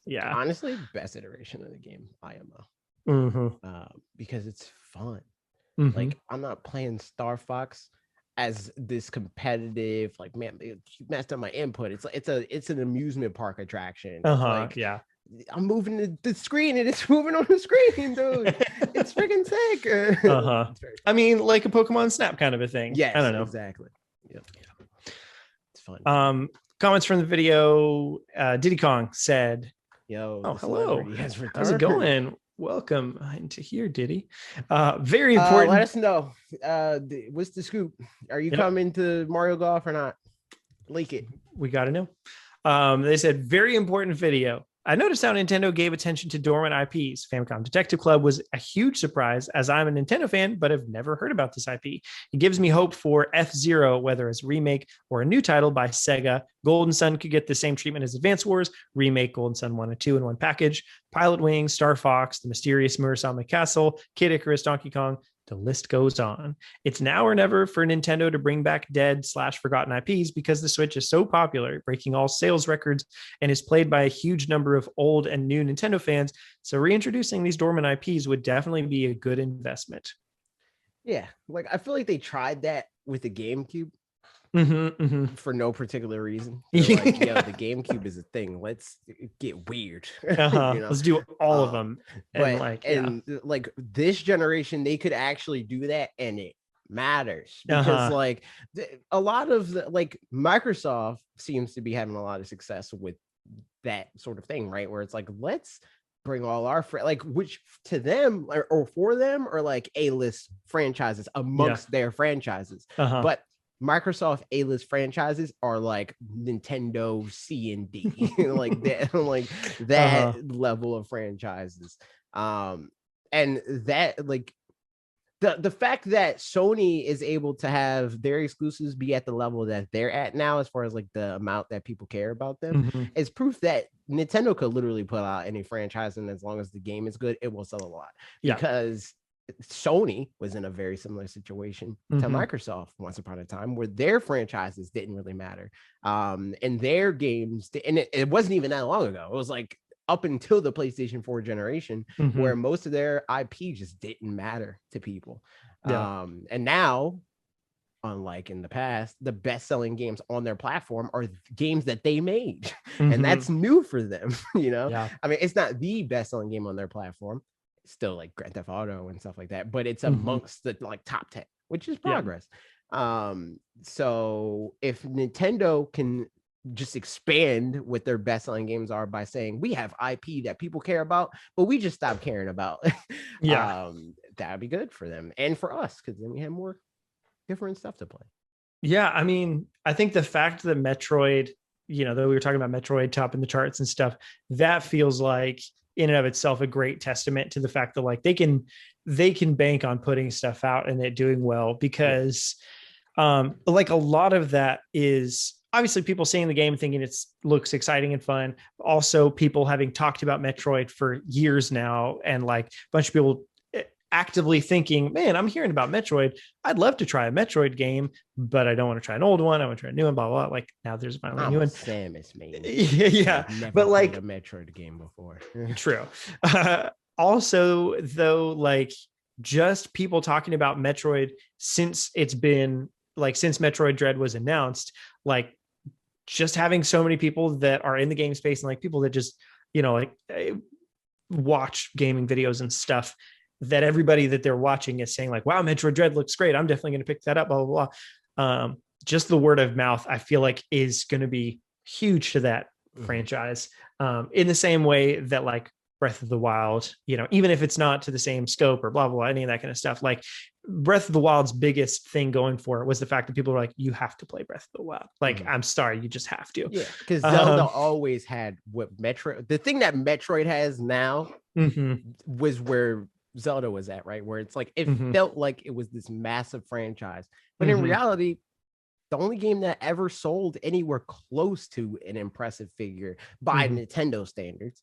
Yeah, honestly, best iteration of the game, IMO. Because it's fun. Like, I'm not playing Star Fox as this competitive, like, man, you messed up my input. It's an amusement park attraction. Like, I'm moving the screen and it's moving on the screen, dude. It's freaking sick. I mean, like a Pokemon Snap kind of a thing. Yeah, I don't know. Exactly. Yep. It's fun. Comments from the video. Diddy Kong said, "Yo, oh hello, how's it going? welcome into here, Diddy. Very important. Let us know. What's the scoop? Are you coming to Mario Golf or not? Leak it. We got to know. They said very important video. I noticed how Nintendo gave attention to dormant IPs. Famicom Detective Club was a huge surprise, as I'm a Nintendo fan, but have never heard about this IP. It gives me hope for F-Zero, whether as a remake or a new title by Sega. Golden Sun could get the same treatment as Advance Wars, remake Golden Sun 1 and 2 in one package. Pilot Wings, Star Fox, The Mysterious Murasame Castle, Kid Icarus, Donkey Kong. The list goes on. It's now or never for Nintendo to bring back dead/forgotten IPs because the Switch is so popular, breaking all sales records, and is played by a huge number of old and new Nintendo fans. So reintroducing these dormant IPs would definitely be a good investment. Yeah, like I feel like they tried that with the GameCube. For no particular reason. Like, yeah, the GameCube is a thing. Let's get weird. Let's do all of them. And like this generation, they could actually do that, and it matters because like a lot of the like Microsoft seems to be having a lot of success with that sort of thing, right? Where it's like, let's bring all our like, which to them or for them are like A-list franchises amongst their franchises, but Microsoft A-list franchises are like Nintendo C and D, like that level of franchises. And that like the fact that Sony is able to have their exclusives be at the level that they're at now, as far as like the amount that people care about them, is proof that Nintendo could literally put out any franchise, and as long as the game is good, it will sell a lot. Because Sony was in a very similar situation to Microsoft once upon a time, where their franchises didn't really matter. And their games, and it wasn't even that long ago. It was like up until the PlayStation 4 generation, where most of their IP just didn't matter to people. And now, unlike in the past, the best-selling games on their platform are games that they made. And that's new for them, you know? I mean, it's not the best-selling game on their platform. It's still like Grand Theft Auto and stuff like that, but it's amongst the like top 10, which is progress. So if Nintendo can just expand what their best-selling games are by saying we have IP that people care about, but we just stop caring about, that'd be good for them and for us, because then we have more different stuff to play. I mean, I think the fact that Metroid, you know, though we were talking about Metroid topping the charts and stuff, that feels like in and of itself a great testament to the fact that like they can bank on putting stuff out and it doing well, because like a lot of that is obviously people seeing the game thinking it looks exciting and fun. Also people having talked about Metroid for years now, and like a bunch of people actively thinking, man, I'm hearing about Metroid. I'd love to try a Metroid game, but I don't want to try an old one. I want to try a new one, blah, blah, blah. Like now there's finally a new one. Samus, man. Never but like a Metroid game before. True. Also though, like just people talking about Metroid since Metroid Dread was announced, like just having so many people that are in the game space and like people that just, you know, like watch gaming videos and stuff, that everybody that they're watching is saying like, wow, Metroid Dread looks great. I'm definitely going to pick that up, blah, blah, blah. Just the word of mouth, I feel like is going to be huge to that franchise. In the same way that like Breath of the Wild, you know, even if it's not to the same scope or blah, blah, blah, any of that kind of stuff, like Breath of the Wild's biggest thing going for it was the fact that people were like, you have to play Breath of the Wild. Like, I'm sorry, you just have to. Yeah, because Zelda always had what Metroid, the thing that Metroid has now was where Zelda was at, right? Where it's like it felt like it was this massive franchise, but in reality, the only game that ever sold anywhere close to an impressive figure by Nintendo standards,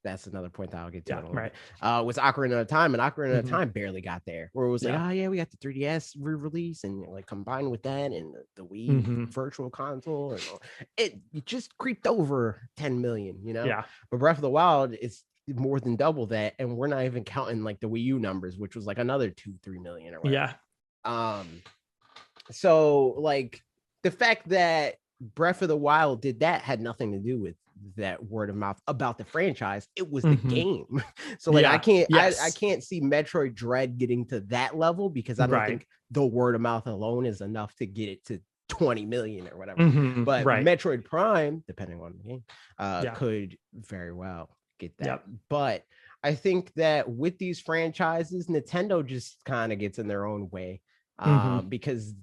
that's another point that I'll get to. Was Ocarina of Time, and Ocarina of Time barely got there, where it was like, oh yeah, we got the 3DS re-release, and like combined with that and the Wii virtual console, and it just creeped over 10 million, you know? But Breath of the Wild is more than double that, and we're not even counting like the Wii U numbers, which was like another 2-3 million or whatever. So like the fact that Breath of the Wild did that had nothing to do with that word of mouth about the franchise. It was the game. So like I can't see Metroid Dread getting to that level, because I don't think the word of mouth alone is enough to get it to 20 million or whatever. But Metroid Prime, depending on the game, could very well get that. But I think that with these franchises, Nintendo just kind of gets in their own way, because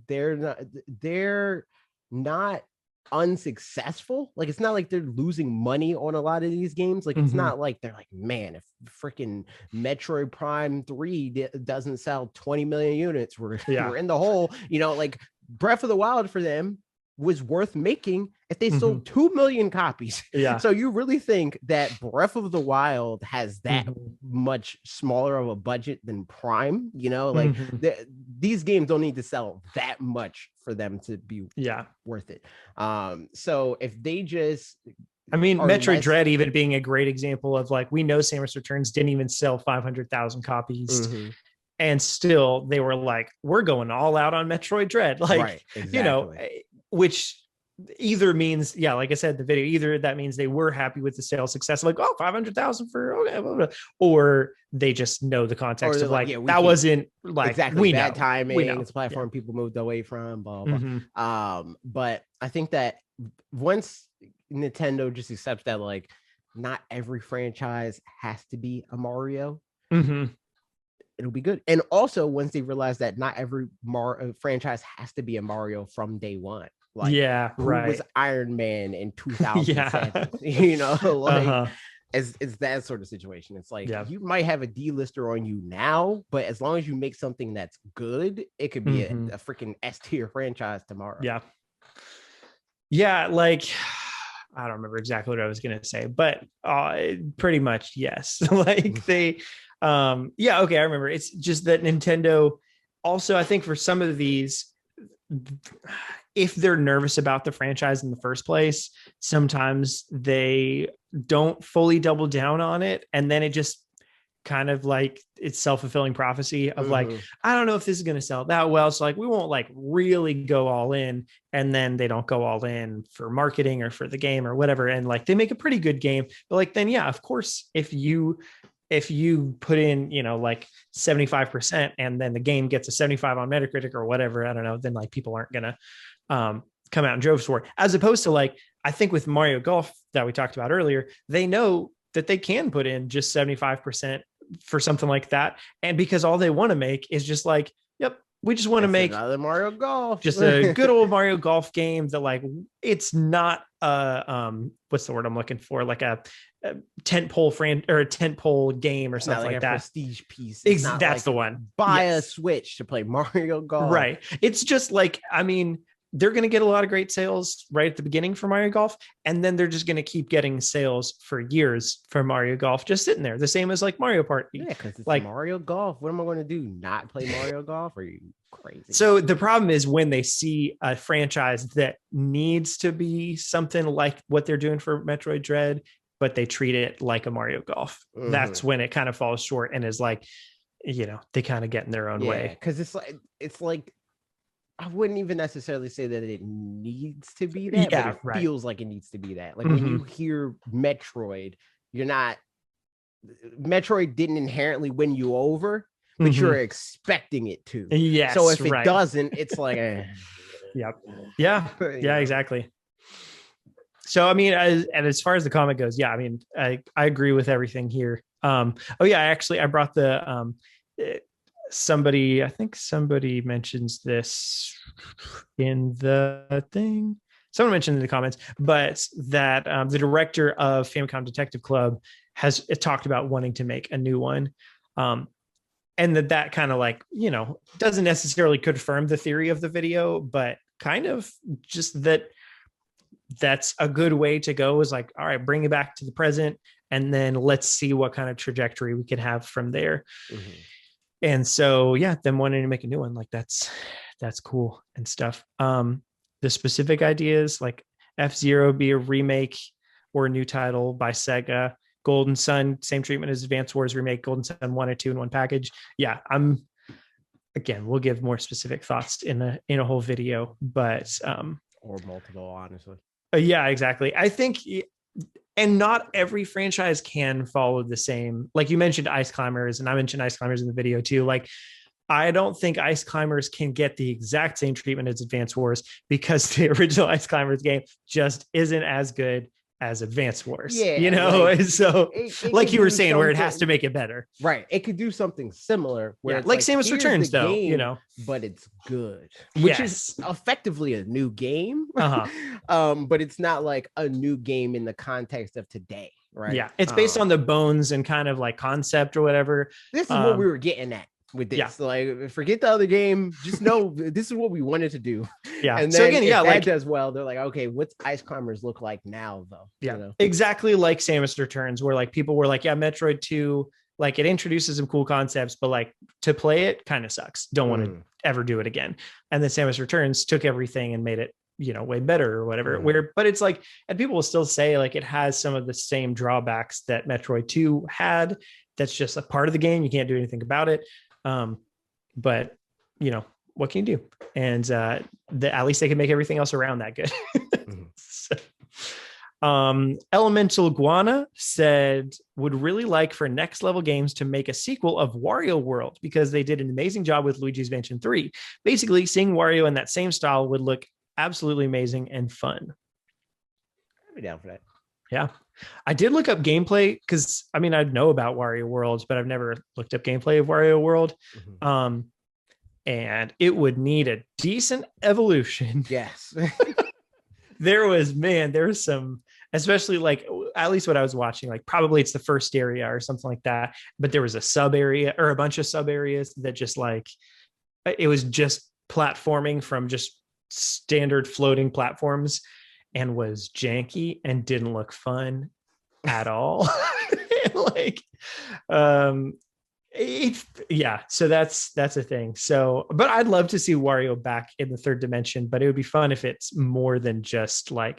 they're not unsuccessful. Like, it's not like they're losing money on a lot of these games. Like, it's not like they're like, man, if freaking Metroid Prime 3 doesn't sell 20 million units, we're in the hole. You know, like Breath of the Wild for them was worth making if they sold 2 million copies. Yeah. So you really think that Breath of the Wild has that much smaller of a budget than Prime? You know, like these games don't need to sell that much for them to be worth it. So if they just, I mean, Metroid Dread even being a great example of, like, we know Samus Returns didn't even sell 500,000 copies. And still they were like, we're going all out on Metroid Dread. Like, you know, which either means, like I said, the video, either that means they were happy with the sales success, like, oh, 500,000 for, okay, blah, blah, or they just know the context of like, that wasn't like exactly bad timing. It's a platform people moved away from, blah, blah. But I think that once Nintendo just accepts that, like, not every franchise has to be a Mario, it'll be good. And also, once they realize that not every franchise has to be a Mario from day one. Like, who was Iron Man in 2007? You know, like, it's that sort of situation. It's like, you might have a D-lister on you now, but as long as you make something that's good, it could be a freaking S-tier franchise tomorrow. Like, I don't remember exactly what I was going to say, but pretty much, yes. Like, they, okay, I remember. It's just that Nintendo also, I think for some of these, if they're nervous about the franchise in the first place, sometimes they don't fully double down on it. And then it just kind of like, it's self-fulfilling prophecy of like, I don't know if this is going to sell that well. So like, we won't like really go all in. And then they don't go all in for marketing or for the game or whatever. And like, they make a pretty good game, but like, then of course, if you put in, you know, like 75% and then the game gets a 75 on Metacritic or whatever, I don't know, then like people aren't going to come out in droves for it. As opposed to, like, I think with Mario Golf that we talked about earlier, they know that they can put in just 75% for something like that. And because all they want to make is just like, we just want to make another Mario Golf, just a good old Mario Golf game that, like, it's not what's the word I'm looking for? Like a tentpole or a tentpole game or something like that. Prestige piece. That's like the one. Buy a Switch to play Mario Golf. Right. It's just like, I mean, they're going to get a lot of great sales right at the beginning for Mario Golf. And then they're just going to keep getting sales for years for Mario Golf, just sitting there. The same as like Mario Party. Yeah, because it's like Mario Golf. What am I going to do? Not play Mario Golf? Are you crazy? So the problem is when they see a franchise that needs to be something like what they're doing for Metroid Dread, but they treat it like a Mario Golf. That's when it kind of falls short and is like, you know, they kind of get in their own way. Because it's like, I wouldn't even necessarily say that it needs to be that, but it feels like it needs to be that. Like when you hear Metroid, Metroid didn't inherently win you over, but you're expecting it to. Yes. So if it doesn't, it's like, Yeah, exactly. So, I mean, as far as the comic goes, I mean, I agree with everything here. I brought the, I think somebody mentions this in the thing. Someone mentioned in the comments, but that the director of Famicom Detective Club has talked about wanting to make a new one. And that kind of like, you know, doesn't necessarily confirm the theory of the video, but kind of just that's a good way to go, is like, all right, bring it back to the present. And then let's see what kind of trajectory we can have from there. And so, them wanting to make a new one, like that's cool and stuff. The specific ideas, like F-Zero be a remake or a new title by Sega. Golden Sun, same treatment as Advance Wars remake. Golden Sun 1 and 2 in one package. Again, we'll give more specific thoughts in a whole video, but or multiple, honestly. Exactly. I think. And not every franchise can follow the same. Like you mentioned Ice Climbers, and I mentioned Ice Climbers in the video too. Like, I don't think Ice Climbers can get the exact same treatment as Advance Wars because the original Ice Climbers game just isn't as good as Advance Wars. Yeah, you know, like, and so it like could you were do saying, where it has something- to make it better. Right. It could do something similar where Yeah, it's like Samus here's Returns, the though, game, you know, but it's good, which is Yes. effectively a new game. Uh-huh. But it's not like a new game in the context of today, right? Yeah, it's based on the bones and kind of like concept or whatever. This is what we were getting at with this. Yeah. Like, forget the other game. Just know this is what we wanted to do. Yeah. And then So again, if yeah, that like does well, they're like, okay, what's Ice Climbers look like now, though? yeah, You know? exactly like Samus Returns, where like people were like, yeah, Metroid 2, like it introduces some cool concepts, but like to play it kind of sucks. Don't want to ever do it again. And then Samus Returns took everything and made it, you know, way better or whatever. But it's like, and people will still say like it has some of the same drawbacks that Metroid 2 had. That's just a part of the game. You can't do anything about it. But you know, what can you do? And at least they can make everything else around that good. So, Elemental Guana said would really like for Next Level Games to make a sequel of Wario World because they did an amazing job with Luigi's Mansion 3. Basically, seeing Wario in that same style would look absolutely amazing and fun. I'd be down for that. Yeah. I did look up gameplay because I mean, I know about Wario Worlds, but I've never looked up gameplay of Wario World. And it would need a decent evolution. Yes. There was some, especially like, at least what I was watching, like probably it's the first area or something like that. But there was a sub area or a bunch of sub areas that just like, it was just platforming from just standard floating platforms and was janky and didn't look fun at all. Like, so that's a thing. So, but I'd love to see Wario back in the third dimension, but it would be fun if it's more than just a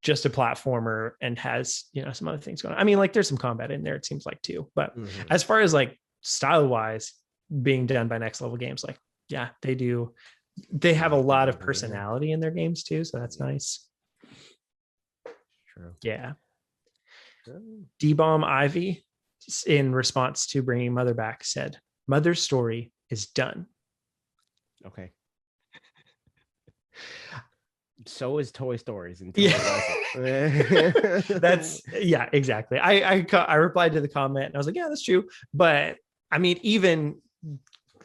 platformer and has, you know, some other things going on. I mean, like there's some combat in there, it seems like too, but as far as like style wise being done by Next Level Games, like, yeah, they have a lot of personality in their games too. So that's nice. True. Yeah. D-Bomb Ivy, in response to bringing Mother back, said, Mother's story is done. Okay. So is Toy Stories. That's yeah, exactly. I replied to the comment and I was like, yeah, that's true. But I mean, even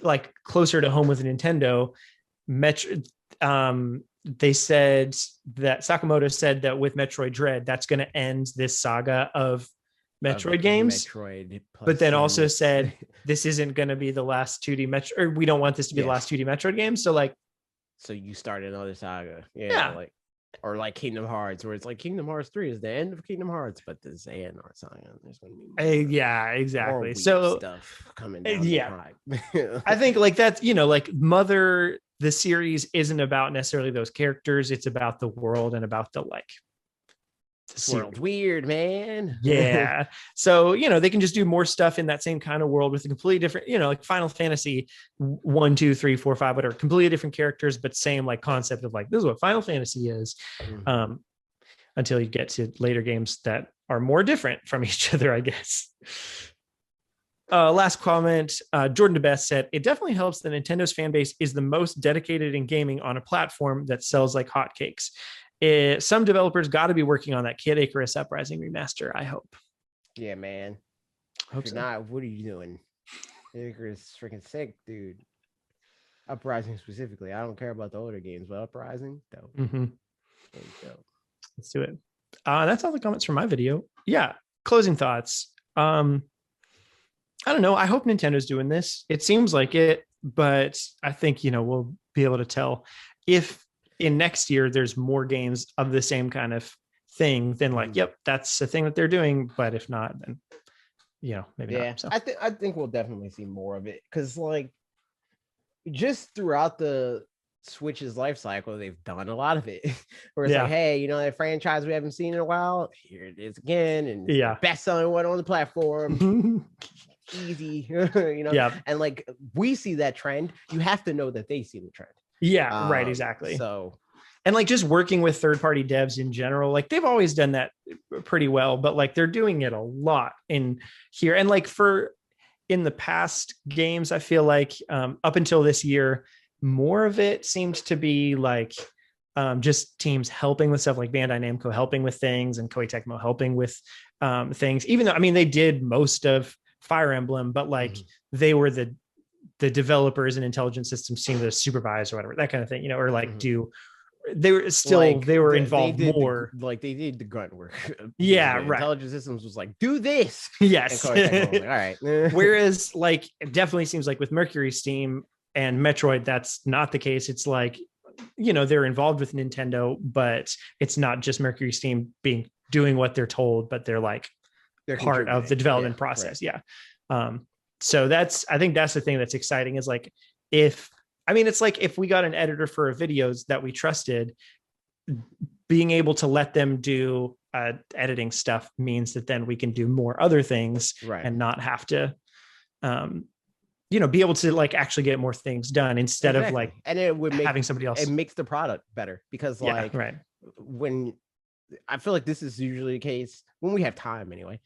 like closer to home with Nintendo, they said that Sakamoto said that with Metroid Dread, that's going to end this saga of Metroid games. But then also said this isn't going to be the last 2D Metroid, or we don't want this to be the last 2D Metroid game. So like, so you start another saga, like, or like Kingdom Hearts, where it's like Kingdom Hearts 3 is the end of Kingdom Hearts, but the Xehanort saga, there's going to be exactly. So stuff coming down. I think like that's, you know, like Mother, the series isn't about necessarily those characters. It's about the world and about the like. This world's weird, man. Yeah. So, you know, they can just do more stuff in that same kind of world with a completely different, you know, like Final Fantasy 1, 2, 3, 4, 5, whatever, completely different characters, but same like concept of like, this is what Final Fantasy is. Until you get to later games that are more different from each other, I guess. Last comment, Jordan DeBest said, it definitely helps that Nintendo's fan base is the most dedicated in gaming on a platform that sells like hotcakes. Some developers got to be working on that Kid Icarus Uprising remaster, I hope. Yeah, man. Hope if so. not, what are you doing? Kid Icarus is freaking sick, dude. Uprising specifically. I don't care about the older games, but Uprising, dope. Let's do it. That's all the comments from my video. Yeah. Closing thoughts. I don't know. I hope Nintendo's doing this. It seems like it, but I think, you know, we'll be able to tell if in next year there's more games of the same kind of thing, then like, yep, that's a thing that they're doing. But if not, then, you know, maybe not. So. I think we'll definitely see more of it because like just throughout the Switch's life cycle, they've done a lot of it. Where it's like, hey, you know, that franchise we haven't seen in a while, here it is again, and best selling one on the platform. Easy, you know. And like we see that trend, you have to know that they see the trend. Right, exactly. So, and like just working with third-party devs in general, like they've always done that pretty well, but like they're doing it a lot in here. And like in the past games, I feel like up until this year, more of it seemed to be like just teams helping with stuff like Bandai Namco helping with things and Koei Tecmo helping with things, even though, I mean, they did most of Fire Emblem, but like they were the developers and intelligence systems team that supervise or whatever, that kind of thing, or like they were still, like, they were involved more. They did the grunt work. Yeah, right. Intelligence systems was like, do this. Yes. And was like, all right. Whereas like, it definitely seems like with Mercury Steam and Metroid, that's not the case. It's like, they're involved with Nintendo, but it's not just Mercury Steam doing what they're told, but they're like part of the development process. Right. Yeah. So I think that's the thing that's exciting is like, it's like if we got an editor for videos that we trusted, being able to let them do editing stuff means that then we can do more other things, right, and not have to, be able to like actually get more things done instead of like, and it would having somebody else. It makes the product better because like, right, when I feel like this is usually the case when we have time anyway.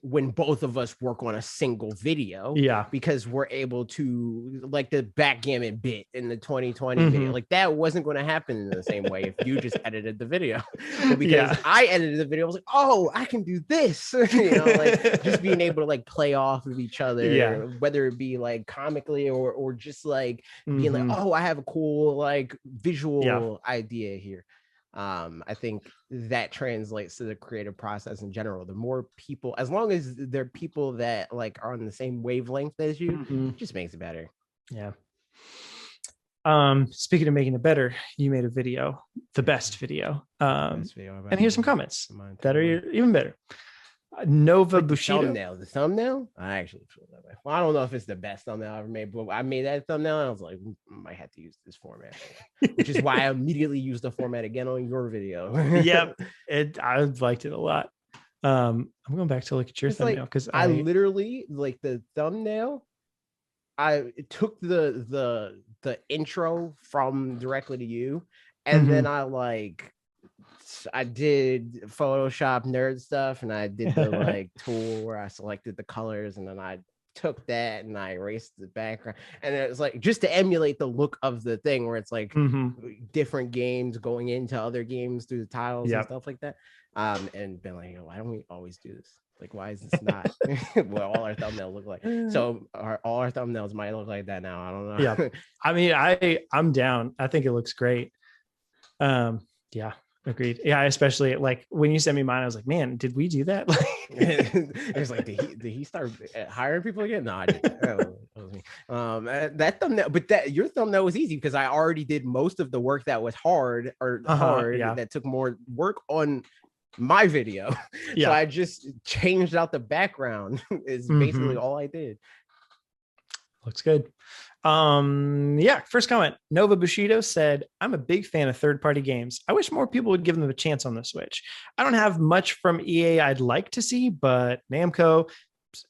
When both of us work on a single video, because we're able to, like the backgammon bit in the 2020 video, like that wasn't going to happen in the same way if you just edited the video. But because I edited the video, I was like, oh, I can do this, like just being able to like play off of each other, whether it be like comically or just like being like, oh, I have a cool like visual idea here. I think that translates to the creative process in general. The more people, as long as they're people that like are on the same wavelength as you, it just makes it better. Yeah. Speaking of making it better, you made a video, the best video. And here's some comments that are even better. Nova Bushido. The thumbnail. I actually feel that way. Well, I don't know if it's the best thumbnail I ever made, but I made that thumbnail and I was like, I might have to use this format, which is why I immediately used the format again on your video. Yep, I liked it a lot. I'm going back to look at your thumbnail because I literally like the thumbnail. I took the intro from directly to you, and then I did Photoshop nerd stuff, and I did the like tool where I selected the colors, and then I took that and I erased the background, and it was like just to emulate the look of the thing where it's like different games going into other games through the tiles and stuff like that. And been like, why don't we always do this? Like, why is this not what all our thumbnails look like? So all our thumbnails might look like that now. I don't know. Yeah, I mean, I'm down. I think it looks great. Yeah. Agreed. Yeah, especially like when you sent me mine, I was like, man, did we do that? It was like, did he start hiring people again? No, I didn't. That was me. That thumbnail, but your thumbnail was easy because I already did most of the work that was hard that took more work on my video. So I just changed out the background is basically all I did. Looks good. First comment. Nova Bushido said, I'm a big fan of third-party games. I wish more people would give them a chance on the Switch. I don't have much from EA I'd like to see, but Namco,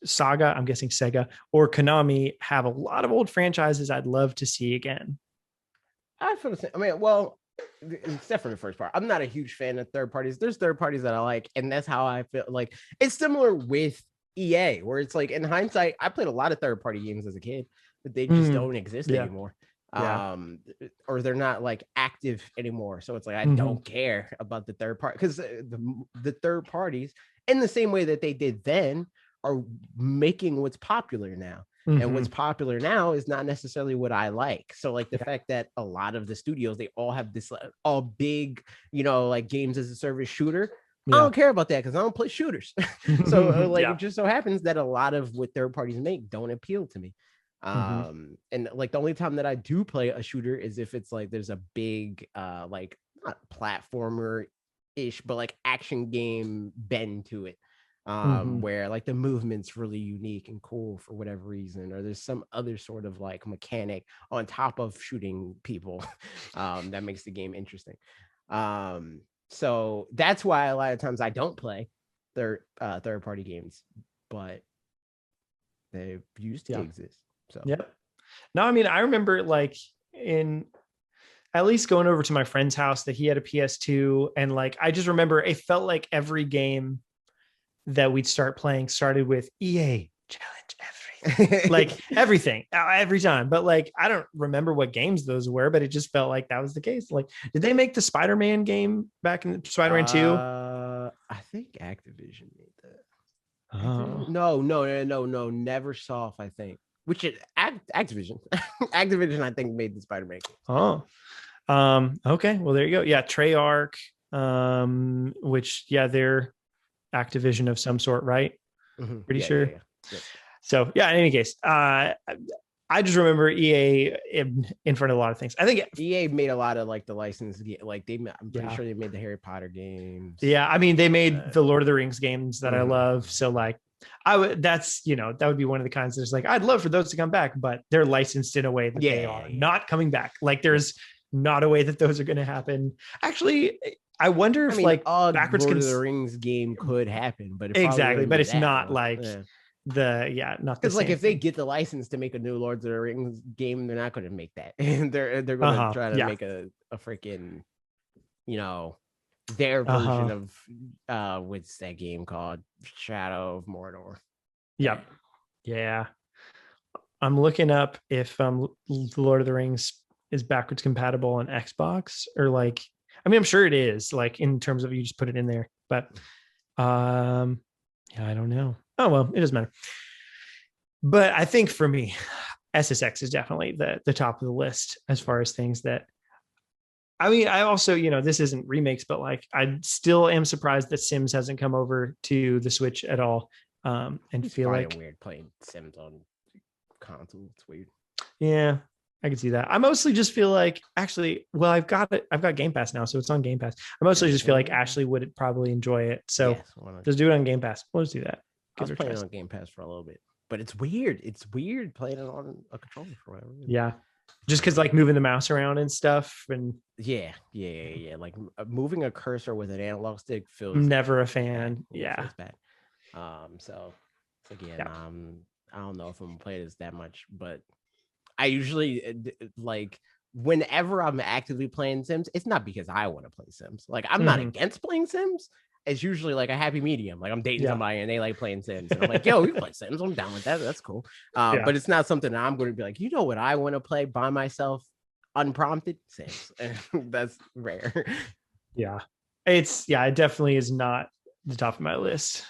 Saga, I'm guessing Sega, or Konami have a lot of old franchises I'd love to see again. I feel the same. I mean, well, except for the first part, I'm not a huge fan of third parties. There's third parties that I like, and that's how I feel. Like it's similar with EA, where it's like in hindsight, I played a lot of third-party games as a kid, but they just don't exist anymore. Or they're not like active anymore. So it's like I don't care about the third party because the third parties, in the same way that they did then, are making what's popular now. And what's popular now is not necessarily what I like. So like the fact that a lot of the studios, they all have this all big, like games as a service shooter. I don't care about that because I don't play shooters. So it just so happens that a lot of what third parties make don't appeal to me. And like the only time that I do play a shooter is if it's like there's a big like not platformer ish, but like action game bend to it. Where like the movement's really unique and cool for whatever reason, or there's some other sort of like mechanic on top of shooting people that makes the game interesting. So that's why a lot of times I don't play third party games, but they used to exist. So no, I mean, I remember like at least going over to my friend's house that he had a PS2, and like I just remember it felt like every game that we'd start playing started with EA challenge like everything every time. But like, I don't remember what games those were, but it just felt like that was the case. Like, did they make the Spider-Man game back in Spider-Man 2? I think Activision made that. Oh. No, Neversoft, I think. Which is Activision. Activision, I think, made the Spider-Man game. Oh. Okay. Well, there you go. Yeah, Treyarch, which they're Activision of some sort, right? Mm-hmm. Pretty sure. Yeah. So yeah, in any case, I just remember EA in front of a lot of things. I think EA made a lot of like the license, like I'm pretty sure they made the Harry Potter games. Yeah, I mean, they made the Lord of the Rings games that I love. So like, that would be one of the kinds that's like, I'd love for those to come back, but they're licensed in a way that they are not coming back. Like, there's not a way that those are going to happen. Actually, I wonder if backwards Lord of the Rings game could happen, but exactly, but it's not like. Not because like if they get the license to make a new Lord of the Rings game, they're not going to make that. they're going to try to make a freaking, their version of what's that game called? Shadow of Mordor. Yep. Yeah. I'm looking up if Lord of the Rings is backwards compatible on Xbox, or like, I mean, I'm sure it is, like in terms of you just put it in there, but I don't know. Oh, well, it doesn't matter. But I think for me, SSX is definitely the top of the list as far as things that, I mean, I also, this isn't remakes, but like, I still am surprised that Sims hasn't come over to the Switch at all. And it's feel like weird playing Sims on console. It's weird. Yeah, I can see that. I mostly just feel like, actually, well, I've got Game Pass now, so it's on Game Pass. I mostly just feel like Ashley would probably enjoy it. So just do it on Game Pass. We'll just do that. I was playing on Game Pass for a little bit, but it's weird. It's weird playing it on a controller for whatever reason. Yeah. Just because like moving the mouse around and stuff. And yeah. Like moving a cursor with an analog stick feels never a fan. Bad. Yeah. Feels bad. So it's like, I don't know if I'm gonna play this that much, but I usually like whenever I'm actively playing Sims, it's not because I want to play Sims. Like I'm not against playing Sims. It's usually like a happy medium. Like I'm dating somebody and they like playing Sims. And I'm like, yo, we play Sims. I'm down with that. That's cool. But it's not something that I'm going to be like, you know what I want to play by myself, unprompted? Sims. That's rare. Yeah. It definitely is not the top of my list.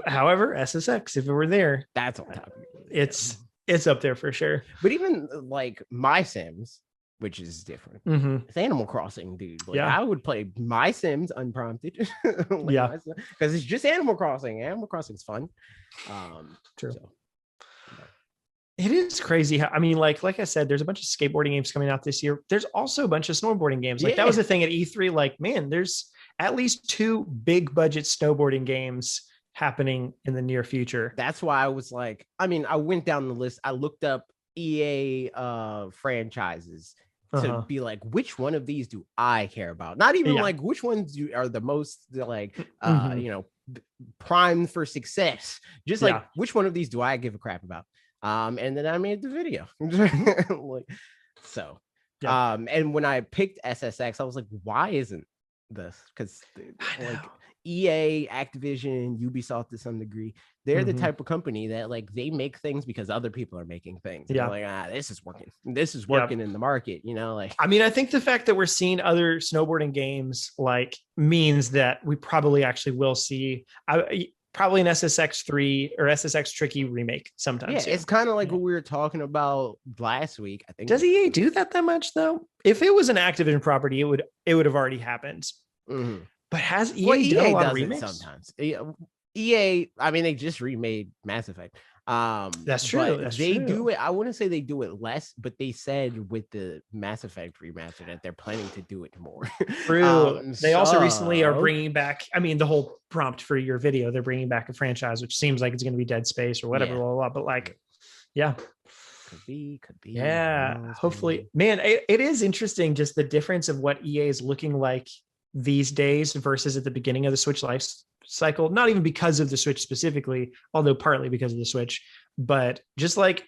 However, SSX, if it were there, that's on top. It's up there for sure. But even like my Sims, which is different. It's Animal Crossing, dude. Like, I would play my Sims unprompted. Because it's just Animal Crossing. Animal Crossing's fun. True. So, It is crazy. I mean, like I said, there's a bunch of skateboarding games coming out this year. There's also a bunch of snowboarding games. Like that was the thing at E3. Like, man, there's at least 2 big budget snowboarding games happening in the near future. That's why I was like, I mean, I went down the list. I looked up EA franchises to be like, which one of these do I care about? Not even like which ones are the most like primed for success. Just like which one of these do I give a crap about? And then I made the video. And when I picked SSX, I was like, why isn't this? Because like EA, Activision, Ubisoft to some degree, they're the type of company that like they make things because other people are making things. They're like, this is working. This is working in the market, like I mean, I think the fact that we're seeing other snowboarding games like means that we probably actually will see probably an SSX3 or SSX Tricky remake sometime. Yeah, it's kind of like what we were talking about last week. I think. Does EA do that much though? If it was an Activision property, it would have already happened. But has EA done a lot of remakes? Sometimes EA, I mean, they just remade Mass Effect. That's true. They do it. I wouldn't say they do it less, but they said with the Mass Effect remaster that they're planning to do it more. True. They also recently are bringing back. I mean, the whole prompt for your video, they're bringing back a franchise, which seems like it's going to be Dead Space or whatever. Blah, blah, blah. But like, could be. Yeah, hopefully, man. It is interesting just the difference of what EA is looking like these days versus at the beginning of the Switch life cycle. Not even because of the Switch specifically, although partly because of the Switch, but just like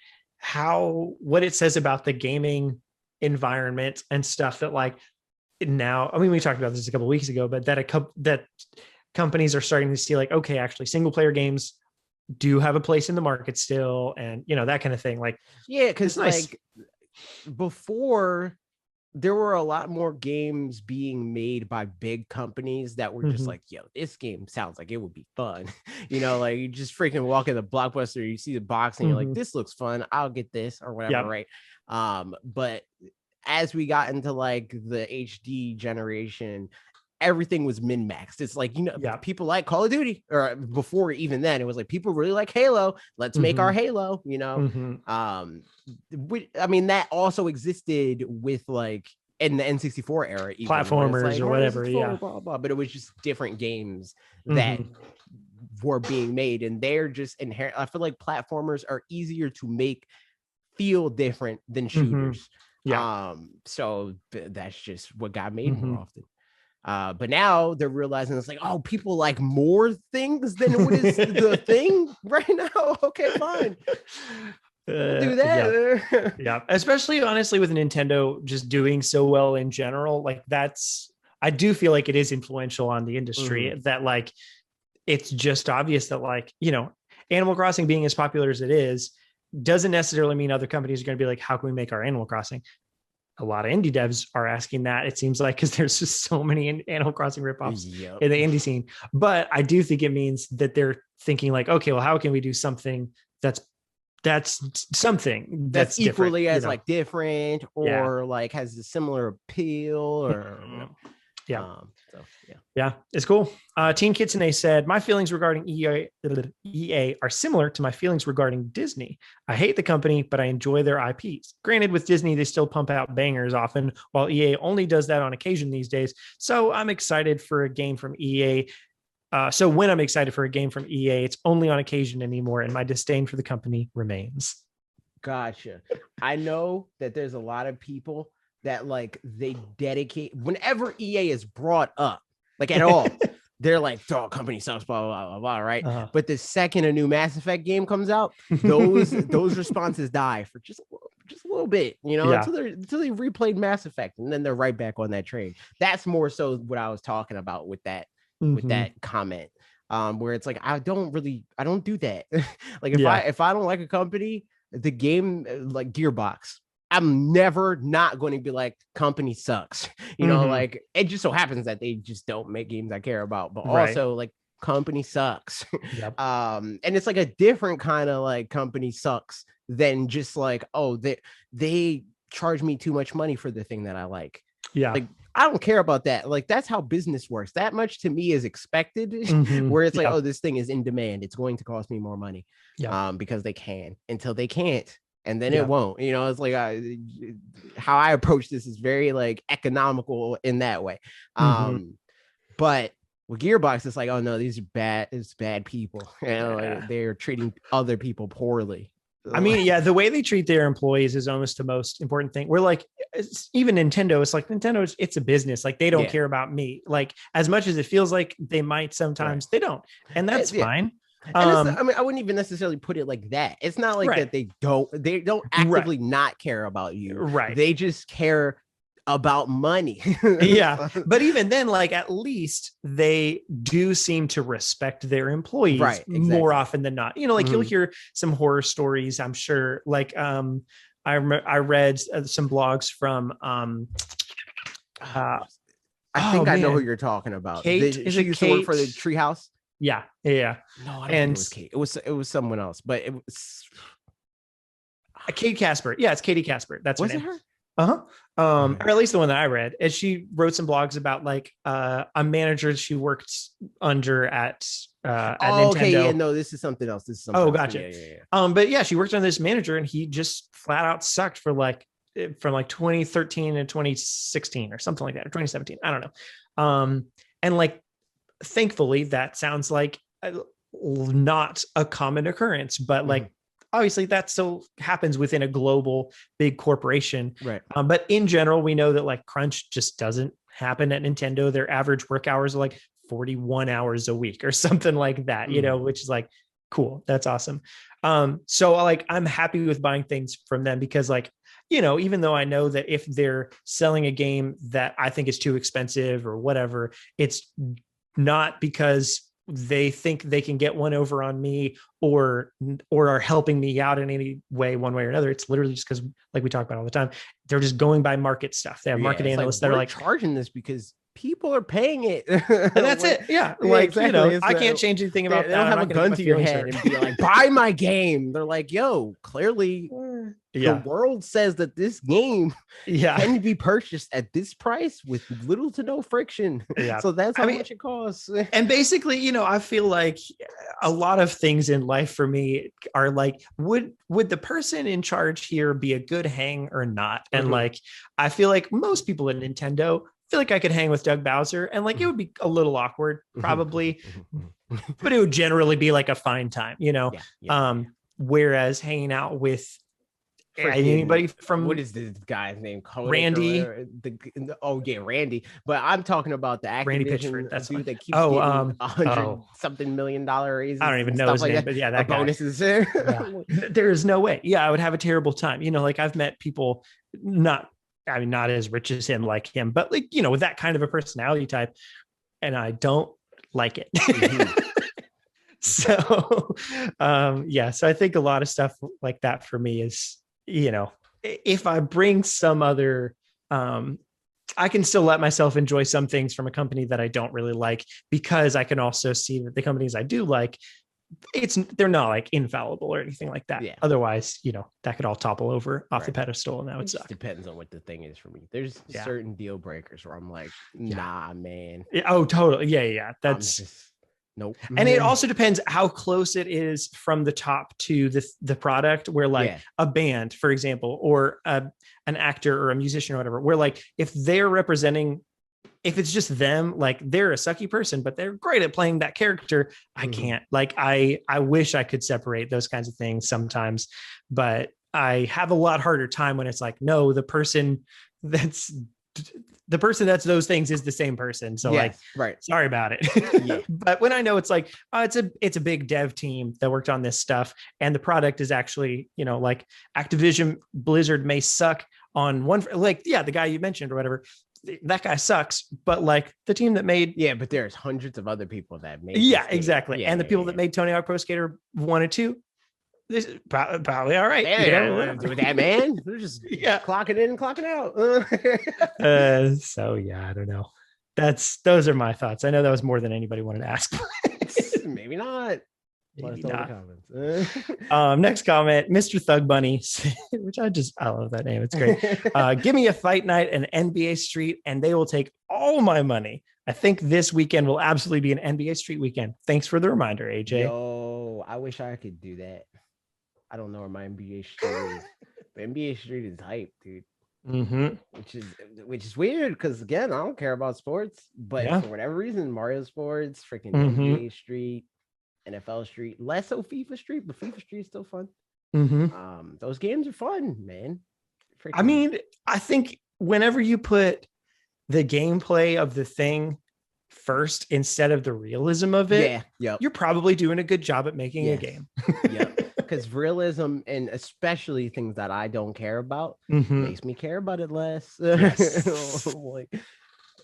what it says about the gaming environment and stuff that like now, I mean, we talked about this a couple of weeks ago, but that companies are starting to see like, okay, actually single player games do have a place in the market still, and that kind of thing. Like, yeah, because nice. like before, there were a lot more games being made by big companies that were just like, yo, this game sounds like it would be fun. Like you just freaking walk in the Blockbuster, you see the box and you're like, this looks fun, I'll get this or whatever, right? But as we got into like the HD generation, everything was min-maxed. It's like, people like Call of Duty, or before even then, it was like people really like Halo. Let's make our Halo, I mean, that also existed with like in the N64 era, even, platformers like, or whatever, blah, blah, but it was just different games that were being made, and they're just inherent. I feel like platformers are easier to make feel different than shooters. So that's just what got made more often. But now they're realizing it's like, oh, people like more things than what is the thing right now. Okay, fine. We'll do that. Yeah. Especially honestly with Nintendo just doing so well in general. Like I do feel like it is influential on the industry that like, it's just obvious that like, Animal Crossing being as popular as it is doesn't necessarily mean other companies are going to be like, how can we make our Animal Crossing? A lot of indie devs are asking that, it seems like, because there's just so many Animal Crossing ripoffs in the indie scene. But I do think it means that they're thinking like, okay, well, how can we do something that's something that's equally as like different, or like has a similar appeal, or it's cool. Teen Kitsune said, my feelings regarding EA are similar to my feelings regarding Disney. I hate the company, but I enjoy their IPs. Granted, with Disney, they still pump out bangers often, while EA only does that on occasion these days. So I'm excited for a game from EA. So when I'm excited for a game from EA, it's only on occasion anymore, and my disdain for the company remains. Gotcha. I know that there's a lot of people that like they dedicate whenever EA is brought up, like at all, they're like, oh, company sucks, blah, blah, blah, blah, right? But the second a new Mass Effect game comes out, those responses die for just a little bit, until they replayed Mass Effect, and then they're right back on that train. That's more so what I was talking about with that comment, where it's like, I don't do that. Like if I don't like a company, the game, like Gearbox, I'm never not going to be like, company sucks. Like it just so happens that they just don't make games I care about, but also like company sucks. And it's like a different kind of like company sucks than just like, oh, they charge me too much money for the thing that I like. Like I don't care about that. Like that's how business works. That much to me is expected. Where it's like, oh, this thing is in demand, it's going to cost me more money. Because they can, until they can't. And then it won't, it's like how I approach this is very like economical in that way. But with Gearbox, it's like, oh no, these are bad. It's bad people. Like they're treating other people poorly. I mean, the way they treat their employees is almost the most important thing. We're like, even Nintendo, it's like Nintendo, it's a business. Like they don't care about me. Like as much as it feels like they might sometimes, they don't. And that's fine. And I mean, I wouldn't even necessarily put it like that. It's not like that they don't actively not care about you. Right. They just care about money. But even then, like at least they do seem to respect their employees more often than not. Like you'll hear some horror stories, I'm sure. Like I read some blogs from I think I know who you're talking about. Kate, she used to work for the Treehouse. Yeah. No, I don't think it was Kate. It was someone else, but it was Kate Casper. Yeah, it's Katie Casper. That's her name. Was it her? Or at least the one that I read. And she wrote some blogs about like a manager she worked under at Nintendo. Okay, yeah, no, this is something else. Gotcha. But she worked under this manager, and he just flat out sucked for like from like 2013 and 2016 or something like that, or 2017. I don't know. And like, thankfully, that sounds like not a common occurrence, but like obviously that still happens within a global big corporation. Right. But in general, we know that like crunch just doesn't happen at Nintendo. Their average work hours are like 41 hours a week or something like that, which is like, cool. That's awesome. So like, I'm happy with buying things from them because like, even though I know that if they're selling a game that I think is too expensive or whatever, it's not because they think they can get one over on me or are helping me out in any way, one way or another. It's literally just because, like we talk about all the time, they're just going by market stuff. They have market analysts that are like charging this because people are paying it. And that's it. Yeah. Like, exactly. I can't change anything about that. They don't have a gun to your head and be like, buy my game. They're like, yo, clearly the world says that this game can be purchased at this price with little to no friction. Yeah. So that's how much it costs. And basically, I feel like a lot of things in life for me are like, would the person in charge here be a good hang or not? And like, I feel like most people at Nintendo feel like I could hang with Doug Bowser, and like it would be a little awkward probably, but it would generally be like a fine time, whereas hanging out with anybody from, what is this guy's name? Kodak Randy. Randy. But I'm talking about the Activision that's dude that keeps getting $100-something million raises. I don't even know his name, but yeah, that guy. Bonuses. There is no way. Yeah, I would have a terrible time. Like I've met people not as rich as him, like him, but like, with that kind of a personality type, and I don't like it. So, so I think a lot of stuff like that for me is, if I bring some other, I can still let myself enjoy some things from a company that I don't really like, because I can also see that the companies I do like, they're not like infallible or anything like that. Otherwise, that could all topple over off the pedestal, and that would suck. Depends on what the thing is for me. There's certain deal breakers where I'm like, nah, man. Oh, totally. Yeah. That's nope. And it also depends how close it is from the top to the product, where like a band, for example, or an actor or a musician or whatever, where like if they're representing, if it's just them, like they're a sucky person, but they're great at playing that character, I can't. Like I wish I could separate those kinds of things sometimes, but I have a lot harder time when it's like, no, the person that's those things is the same person. So sorry about it. But when I know it's like, it's a big dev team that worked on this stuff, and the product is actually, like Activision Blizzard may suck on one, like, the guy you mentioned or whatever, that guy sucks, but like the team that made, but there's hundreds of other people that made, exactly. And the people that made Tony Hawk Pro Skater 1 and 2, this is probably all right. Do that, man. They're just clocking in and clocking out. So I don't know. Those are my thoughts. I know that was more than anybody wanted to ask. Maybe not. Maybe not. Next comment, Mr. Thug Bunny, which I love that name. It's great. Give me a fight night and NBA Street, and they will take all my money. I think this weekend will absolutely be an NBA Street weekend. Thanks for the reminder, AJ. Yo, I wish I could do that. I don't know where my NBA Street is. But NBA Street is hype, dude. Which is weird, because again, I don't care about sports, but for whatever reason, Mario Sports, freaking NBA Street, NFL Street, less so FIFA Street, but FIFA Street is still fun. Those games are fun, man. I mean, I think whenever you put the gameplay of the thing first instead of the realism of it, you're probably doing a good job at making a game. Because realism, and especially things that I don't care about, makes me care about it less.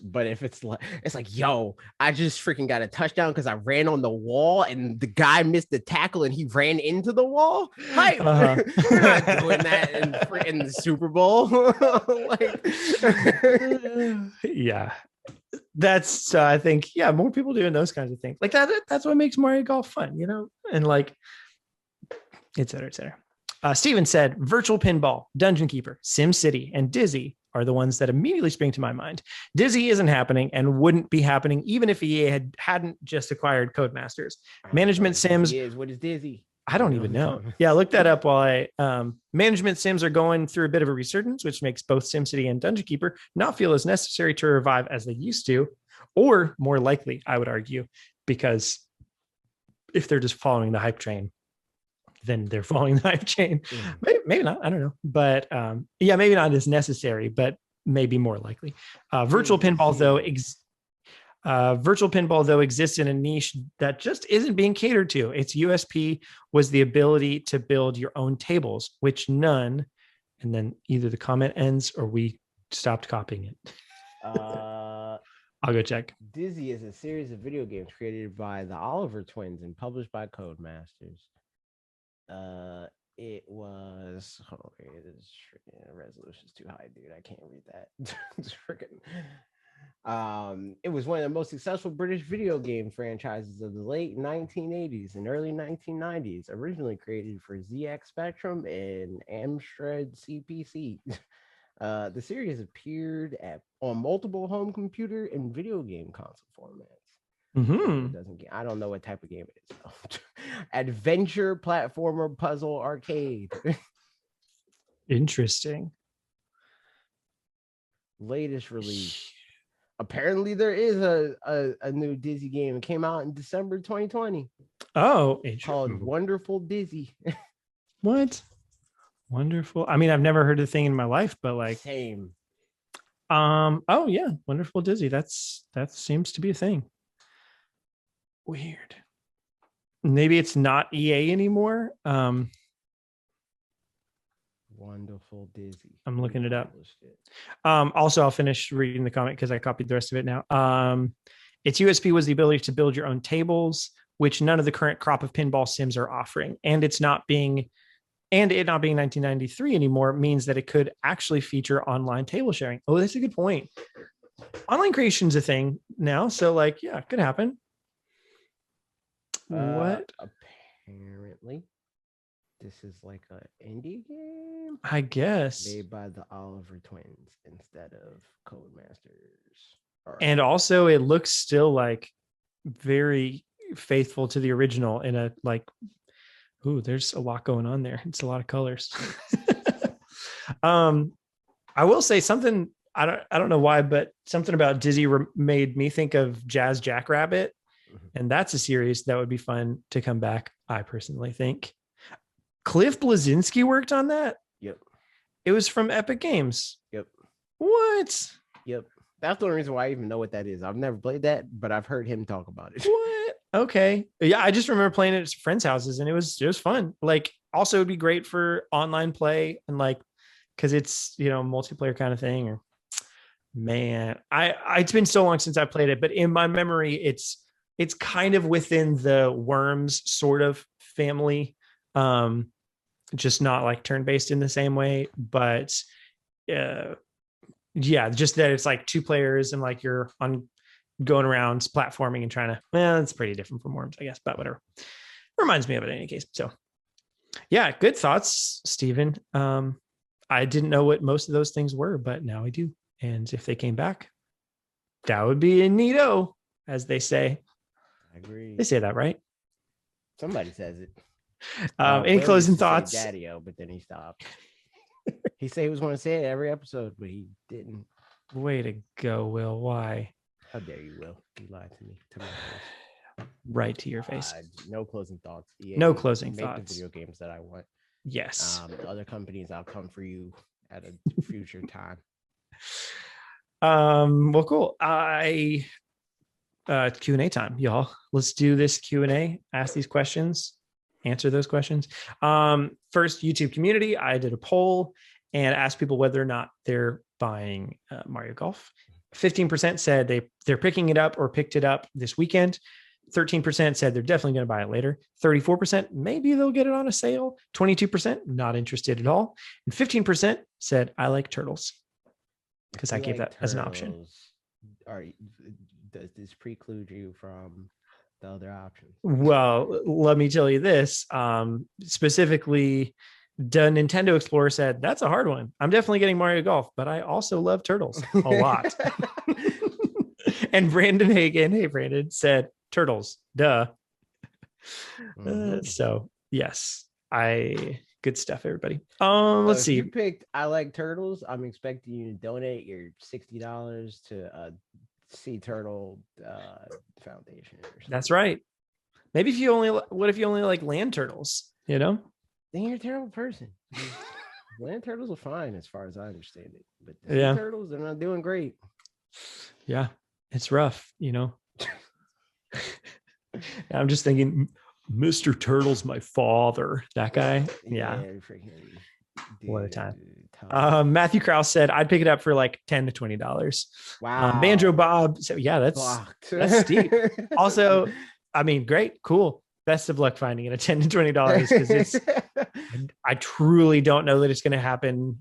But if it's like, yo, I just freaking got a touchdown because I ran on the wall and the guy missed the tackle and he ran into the wall. Hype. You're not doing that in the Super Bowl. That's I think more people doing those kinds of things like that. That's what makes Mario Golf fun, and like, et cetera, et cetera. Steven said Virtual Pinball, Dungeon Keeper, Sim City, and Dizzy are the ones that immediately spring to my mind. Dizzy isn't happening and wouldn't be happening even if EA hadn't just acquired Codemasters. Management Sims. What is Dizzy? I don't even know. Look that up while management sims are going through a bit of a resurgence, which makes both SimCity and Dungeon Keeper not feel as necessary to revive as they used to, or more likely, I would argue, because if they're just following the hype train, then they're following the hype chain. Maybe not. I don't know. But maybe not as necessary, but maybe more likely. Virtual Pinball, though, exists in a niche that just isn't being catered to. Its USP was the ability to build your own tables, which none, and then either the comment ends or we stopped copying it. I'll go check. Dizzy is a series of video games created by the Oliver twins and published by Codemasters. It was this resolution's too high, dude. I can't read that. It's freaking. It was one of the most successful British video game franchises of the late 1980s and early 1990s, originally created for ZX Spectrum and Amstrad CPC. The series appeared on multiple home computer and video game console formats. Mm-hmm. It doesn't. I don't know what type of game it is. Though. Adventure platformer puzzle arcade. Interesting. Latest release. Apparently, there is a new Dizzy game. It came out in December 2020. Oh, called Wonderful Dizzy. What? Wonderful. I mean, I've never heard a thing in my life, but like same. Oh yeah, Wonderful Dizzy. That seems to be a thing. Weird. Maybe it's not EA anymore. Wonderful Dizzy. I'm looking it up. Also, I'll finish reading the comment because I copied the rest of it now. Its USP was the ability to build your own tables, which none of the current crop of pinball sims are offering. And it not being 1993 anymore means that it could actually feature online table sharing. Oh, that's a good point. Online creation's a thing now. So like, yeah, it could happen. What? Apparently, this is like an indie game. I guess. Made by the Oliver twins instead of Codemasters. And also it looks still like very faithful to the original in a like, ooh, there's a lot going on there. It's a lot of colors. I will say something, I don't know why, but something about Dizzy made me think of Jazz Jackrabbit. And that's a series that would be fun to come back, I personally think. Cliff Bleszinski worked on that? Yep. It was from Epic Games. Yep. What? Yep. That's the only reason why I even know what that is. I've never played that, but I've heard him talk about it. What? Okay. Yeah, I just remember playing it at friends' houses and it was fun. Like, also it'd be great for online play and like, because it's, multiplayer kind of thing. Or man, it's been so long since I played it, but in my memory, it's kind of within the Worms sort of family, just not like turn-based in the same way, but yeah, just that it's like two players and like you're going around platforming and trying to, it's pretty different from Worms, I guess, but whatever. Reminds me of it in any case. So yeah, good thoughts, Stephen. I didn't know what most of those things were, but now I do. And if they came back, that would be a neato, as they say. I agree. They say that, right? Somebody says it. Any closing thoughts? Daddy-o, but then he stopped. He said he was going to say it every episode, but he didn't. Way to go, Will. Why? How dare you, Will? You lied to me. To my face. Right to your face. No closing thoughts. EA, no closing make thoughts. The video games that I want. Yes. Other companies, I'll come for you at a future time. Well, cool. Q&A time, y'all. Let's do this Q&A. Ask these questions. Answer those questions. First, YouTube community. I did a poll and asked people whether or not they're buying Mario Golf. 15% said they're picking it up or picked it up this weekend. 13% said they're definitely going to buy it later. 34% maybe they'll get it on a sale. 22% not interested at all. And 15% said I like turtles, because I gave that as an option. Does this preclude you from the other options? Well, let me tell you this. Specifically, the Nintendo Explorer said, that's a hard one. I'm definitely getting Mario Golf, but I also love turtles a lot. And Brandon Hagen, hey, Brandon, said turtles, duh. So, yes, good stuff, everybody. Let's see. You picked I like turtles. I'm expecting you to donate your $60 to Sea Turtle Foundation. That's right. Maybe if you only like land turtles, then you're a terrible person. Land turtles are fine as far as I understand it, but the sea turtles, they're not doing great. Yeah, it's rough, I'm just thinking Mr. Turtle's my father. That guy. Yeah. What a time. Tough. Matthew Krause said I'd pick it up for like $10 to $20. Wow. Banjo Bob said, yeah, that's steep. Also, I mean, great, cool. Best of luck finding it at $10 to $20 because it's I truly don't know that it's going to happen.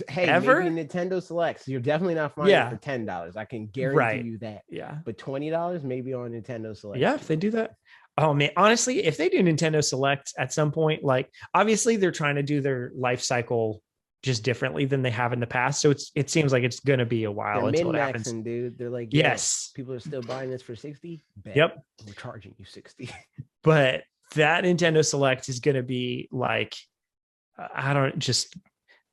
Hey, ever? Maybe Nintendo Selects. You're definitely not finding it for $10. I can guarantee you that. Yeah. But $20 maybe on Nintendo Select. Yeah, if they do that. Oh man, honestly, if they do Nintendo Select at some point, like obviously they're trying to do their life cycle just differently than they have in the past. So it seems like it's going to be a while until it happens. Dude. They're like, yes, people are still buying this for 60. Bet. Yep. We're charging you 60. But that Nintendo Select is going to be like, I don't just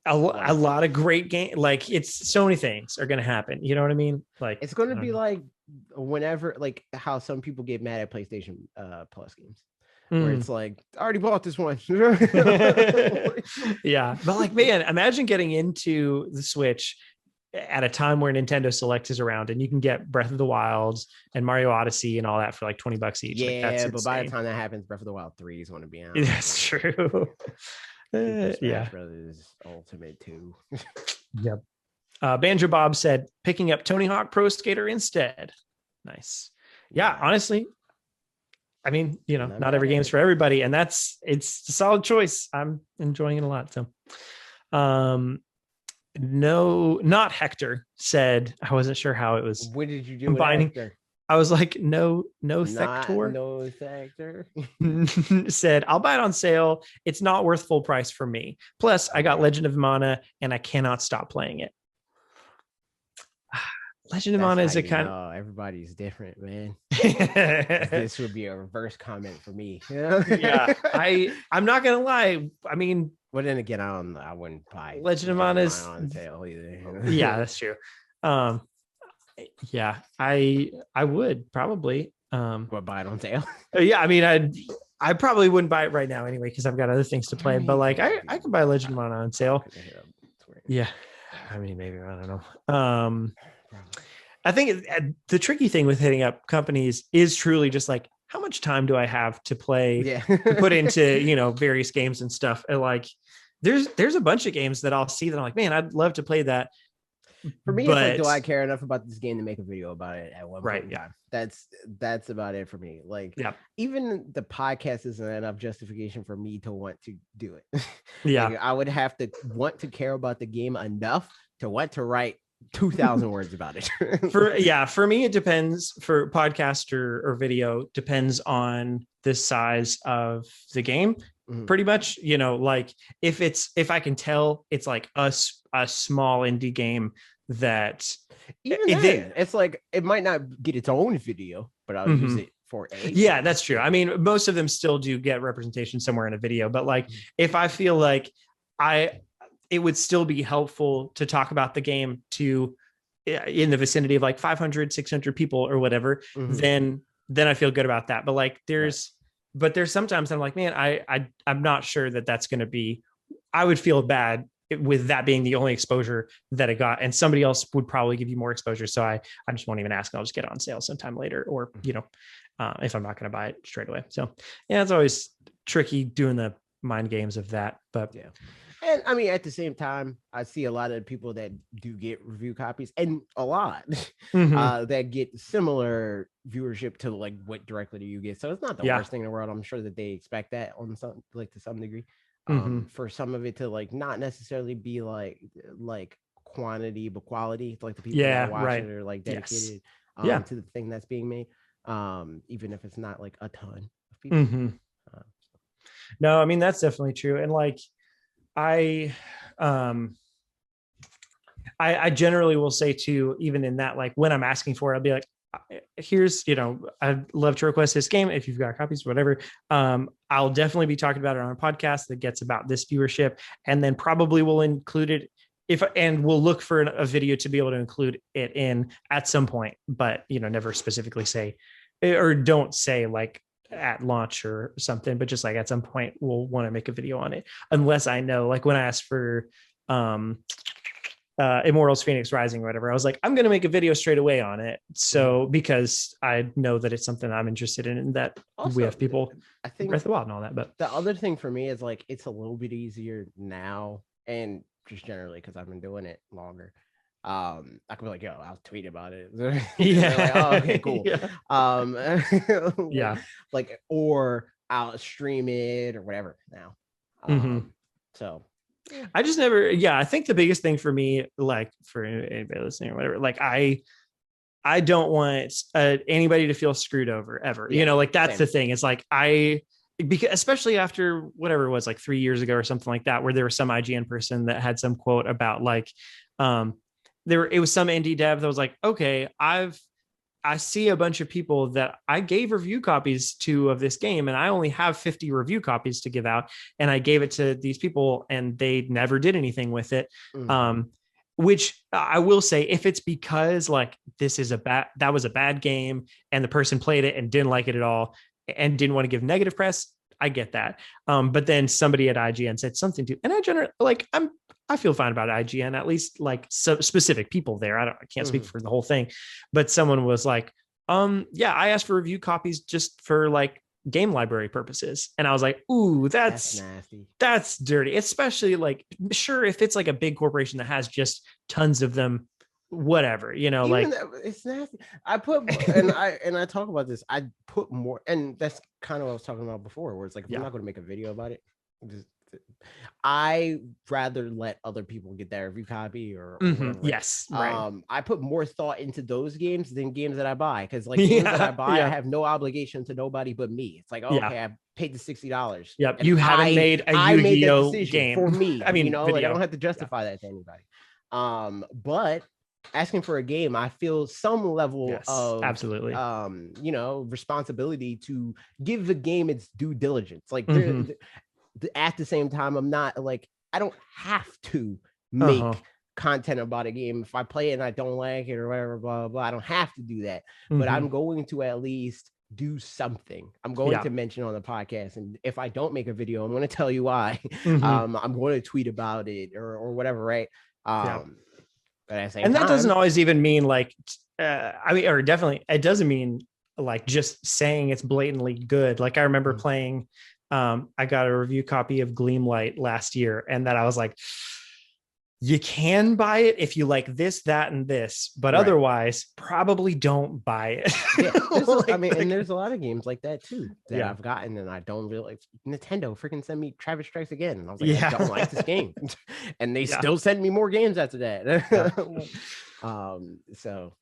a lot of great game. Like it's so many things are going to happen. You know what I mean? Like it's going to be like whenever, like how some people get mad at PlayStation Plus games. Where it's like, I already bought this one. Yeah. But like, man, imagine getting into the Switch at a time where Nintendo Select is around and you can get Breath of the Wild and Mario Odyssey and all that for like $20 each. Yeah, like, but insane. by the time that happens, Breath of the Wild 3 is going to be out. That's true. Smash Brothers Ultimate 2. Yep. Banjo Bob said, picking up Tony Hawk Pro Skater instead. Nice. Yeah, honestly, I mean, you know, not every game's for everybody, and it's a solid choice. I'm enjoying it a lot. So, no, not Hector said, I wasn't sure how it was. What did you do combining? With Hector? I was like, no Thector. No Thector. Said, I'll buy it on sale. It's not worth full price for me. Plus, I got Legend of Mana, and I cannot stop playing it. Legend of Mana is a kind of everybody's different, man. This would be a reverse comment for me. Yeah, I'm not gonna lie. I mean, but then again, I wouldn't buy Legend of Mana is on sale either. Yeah, that's true. Yeah, I would probably but buy it on sale. Yeah, I mean, I probably wouldn't buy it right now anyway because I've got other things to play. But like, I could buy Legend of Mana on sale. Yeah, I mean, maybe I don't know. I think the tricky thing with hitting up companies is truly just like, how much time do I have to play, to put into, you know, various games and stuff. And like, there's a bunch of games that I'll see that I'm like, man, I'd love to play that. For me, it's like, do I care enough about this game to make a video about it at one point in time? That's about it for me. Like, even the podcast isn't enough justification for me to want to do it. Yeah. Like, I would have to want to care about the game enough to want to write 2,000 words about it. For me, it depends. For podcast or video, depends on the size of the game. Pretty much, you know, like if I can tell it's like a small indie game that it's like it might not get its own video, but I'll use it for yeah, that's true. I mean, most of them still do get representation somewhere in a video, but like if I feel like it would still be helpful to talk about the game to in the vicinity of like 500, 600 people or whatever, then I feel good about that. But like there's sometimes I'm like, man, I'm not sure that that's going to be, I would feel bad with that being the only exposure that it got, and somebody else would probably give you more exposure. So I just won't even ask. I'll just get it on sale sometime later, or, you know, if I'm not going to buy it straight away. So yeah, it's always tricky doing the mind games of that, but yeah. And I mean, at the same time, I see a lot of people that do get review copies, and a lot that get similar viewership to like what directly do you get. So it's not the worst thing in the world. I'm sure that they expect that on some, like, to some degree. For some of it to like not necessarily be like quantity but quality, like the people that watch it are like dedicated to the thing that's being made, even if it's not like a ton of people. No, I mean, that's definitely true. And like I generally will say too, even in that, like when I'm asking for it, I'll be like, here's, you know, I'd love to request this game if you've got copies, whatever. I'll definitely be talking about it on a podcast that gets about this viewership, and then probably will include it and we'll look for a video to be able to include it in at some point, but, you know, never specifically say, or don't say like at launch or something, but just like at some point we'll want to make a video on it, unless I know, like when I asked for Immortals Phoenix Rising or whatever, I was like, I'm going to make a video straight away on it. So because I know that it's something I'm interested in, and that also, we have people, I think, Breath of the Wild and all that. But the other thing for me is like, it's a little bit easier now and just generally because I've been doing it longer. I could be like, yo, I'll tweet about it. Yeah. Like, oh, okay, cool. Yeah. Like, or I'll stream it or whatever now. So I just never, I think the biggest thing for me, like for anybody listening or whatever, like I don't want anybody to feel screwed over ever. Like that's the thing. It's like because especially after whatever it was, like 3 years ago or something like that, where there was some IGN person that had some quote about like, it was some indie dev that was like, okay, I see a bunch of people that I gave review copies to of this game, and I only have 50 review copies to give out. And I gave it to these people and they never did anything with it. Which I will say, if it's because like that was a bad game and the person played it and didn't like it at all and didn't want to give negative press, I get that. But then somebody at IGN said something to, and I generally like, I feel fine about IGN, at least like specific people there. I can't speak for the whole thing, but someone was like, I asked for review copies just for like game library purposes. And I was like, ooh, that's nasty. That's dirty. Especially like, sure, if it's like a big corporation that has just tons of them, whatever, Even like it's nasty. I put, and I talk about this, I put more, and that's kind of what I was talking about before, where it's like, if I'm not going to make a video about it, I rather let other people get that review copy or whatever. Yes, right. I put more thought into those games than games that I buy, because like games that I buy, I have no obligation to nobody but me. It's like, okay, I paid the $60. Yep, you haven't made a Yu-Gi-Oh game for me. I mean, like, I don't have to justify that to anybody. But asking for a game, I feel some level of absolutely responsibility to give the game its due diligence. Like at the same time, I'm not like, I don't have to make content about a game. If I play it and I don't like it or whatever, blah, blah, blah, I don't have to do that. But I'm going to at least do something. I'm going to mention on the podcast. And if I don't make a video, I'm going to tell you why. I'm going to tweet about it or whatever, right? But at the same time, that doesn't always even mean like, or definitely, it doesn't mean like just saying it's blatantly good. Like I remember playing, I got a review copy of Gleamlight last year, and that I was like, you can buy it if you like this, that, and this, but otherwise probably don't buy it. And there's a lot of games like that too that I've gotten and I don't really like. Nintendo freaking sent me Travis Strikes Again, and I was like, I don't like this game, and they still send me more games after that. So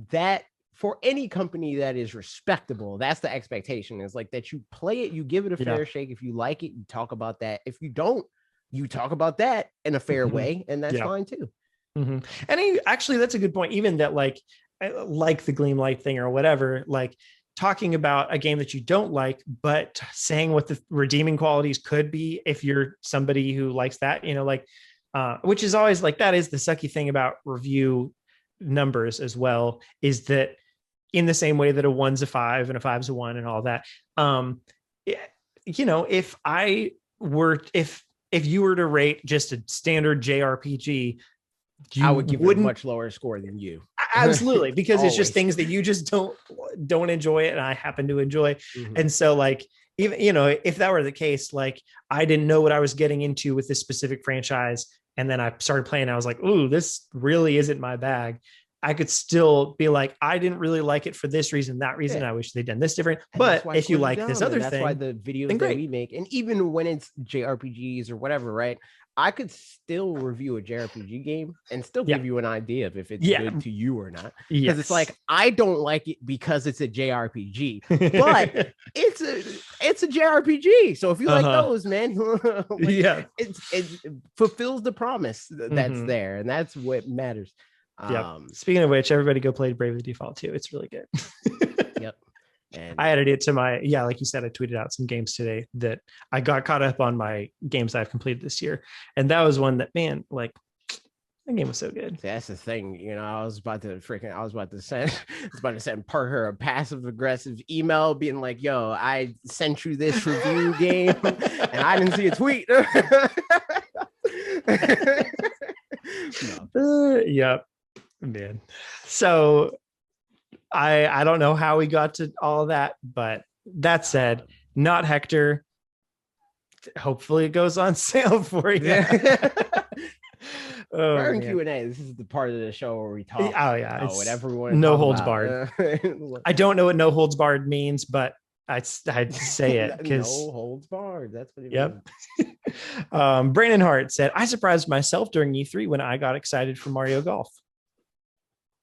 that, for any company that is respectable, that's the expectation, is like that you play it, you give it a fair shake. If you like it, you talk about that. If you don't, you talk about that in a fair way, and that's fine too. And actually, that's a good point. Even that, like the Gleamlight thing or whatever, like talking about a game that you don't like, but saying what the redeeming qualities could be if you're somebody who likes that, which is always like, that is the sucky thing about review numbers as well, is that in the same way that a 1's a 5 and a 5's a 1 and all that, if you were to rate just a standard JRPG, I would give it a much lower score than you. Absolutely, because it's just things that you just don't enjoy it, and I happen to enjoy. And so like, even if that were the case, like I didn't know what I was getting into with this specific franchise, and then I started playing, I was like, ooh, this really isn't my bag. I could still be like, I didn't really like it for this reason, that reason. I wish they'd done this different. And but if you like this other thing, that's why the videos that we make, and even when it's JRPGs or whatever, right? I could still review a JRPG game and still give you an idea of if it's good to you or not. Because it's like, I don't like it because it's a JRPG, but it's a JRPG. So if you like those, man, it fulfills the promise that's there, and that's what matters. Speaking of which, everybody go play Bravely Default 2. It's really good. And I added it to my, like you said, I tweeted out some games today that I got caught up on my games I've completed this year. And that was one that, man, like, that game was so good. That's the thing, I was about to send Parker a passive aggressive email being like, yo, I sent you this review game and I didn't see a tweet. Yep, man. So I don't know how we got to all of that, but that said, not Hector. hopefully it goes on sale for you. During Q&A, this is the part of the show where we talk. Oh yeah, whatever we want to no talk holds about. barred. I don't know what no holds barred means, but I'd say it because no holds barred. That's what it means. Brandon Hart said, I surprised myself during E3 when I got excited for Mario Golf.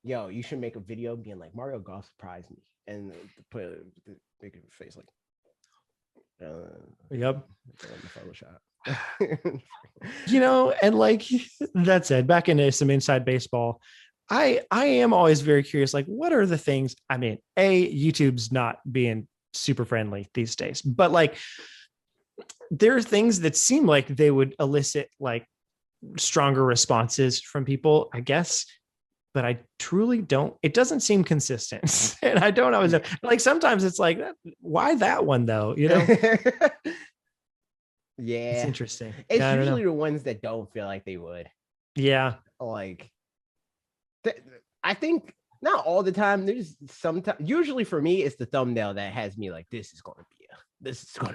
Yo, you should make a video being like, Mario Golf surprised me, and make a face like yep. Photoshop. And like that said, back into some inside baseball, I am always very curious, like, what are the things? I mean, YouTube's not being super friendly these days, but like there are things that seem like they would elicit like stronger responses from people, I guess, but I truly don't. It doesn't seem consistent. And I don't always know. Like sometimes it's like, why that one though? Yeah. It's interesting. It's usually the ones that don't feel like they would. Yeah. Like, I think not all the time. There's sometimes, usually for me, it's the thumbnail that has me like, this is going to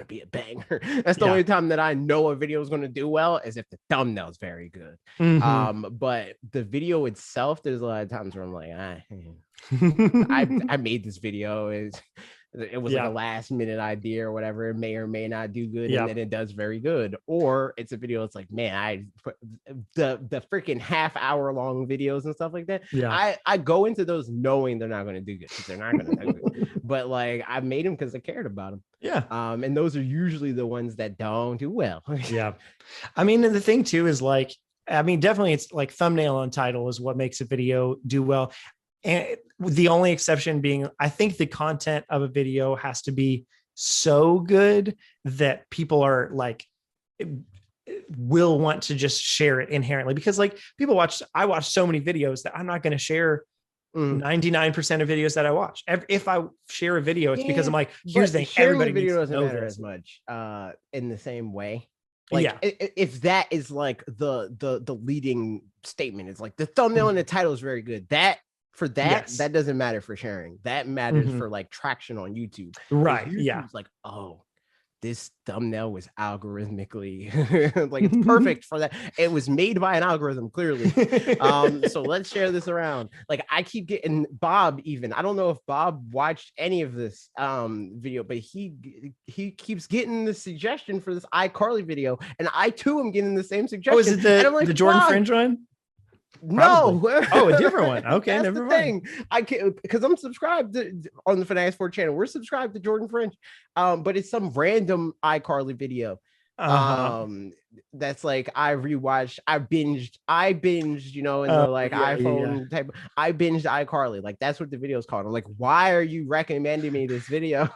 be a banger. That's the only time that I know a video is going to do well, is if the thumbnail is very good. But the video itself, there's a lot of times where I'm like, I made this video. It was like a last minute idea or whatever. It may or may not do good, and then it does very good. Or it's a video. It's like, man, I put the freaking half-hour long videos and stuff like that. Yeah, I go into those knowing they're not going to do good, because they're not going to do good. But like, I made them because I cared about them. Yeah. And those are usually the ones that don't do well. Yeah. I mean, and the thing too is like, I mean, definitely it's like thumbnail and title is what makes a video do well. And the only exception being, I think the content of a video has to be so good that people are like, will want to just share it inherently, because like I watch so many videos that I'm not going to share 99% of videos that I watch. If I share a video, it's because I'm like, here's the thing, everybody video needs to doesn't know matter this. as much in the same way. Like, if that is like the leading statement, it's like the thumbnail and the title is very good. That doesn't matter for sharing. That matters for like traction on YouTube. Right. YouTube's like, oh, this thumbnail was algorithmically like, it's perfect for that. It was made by an algorithm, clearly. So let's share this around. Like, I keep getting Bob, even, I don't know if Bob watched any of this video, but he keeps getting the suggestion for this iCarly video, and I too am getting the same suggestion. Oh, is it the Jordan Fringe one? No. Oh, a different one. Okay, that's never the mind. thing. I can't, because I'm subscribed on the fanatixfour channel. We're subscribed to Jordan Fringe, but it's some random iCarly video. That's like, I binged, in the like iPhone type. I binged iCarly. Like, that's what the video is called. I'm like, why are you recommending me this video?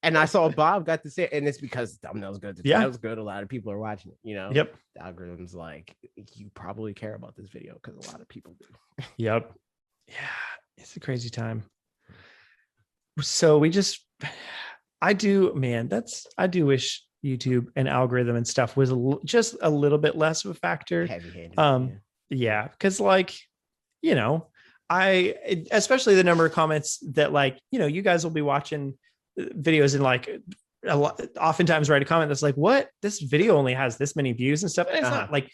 And I saw Bob got to say, and it's because the thumbnail's good. The title's good. A lot of people are watching it. Yep. The algorithm's like, you probably care about this video because a lot of people do. Yep. Yeah, it's a crazy time. So I do wish YouTube and algorithm and stuff was just a little bit less of a factor. Heavy-handed. Yeah, because like, especially the number of comments that like, you guys will be watching videos and like oftentimes write a comment that's like, what, this video only has this many views and stuff. And it's not like,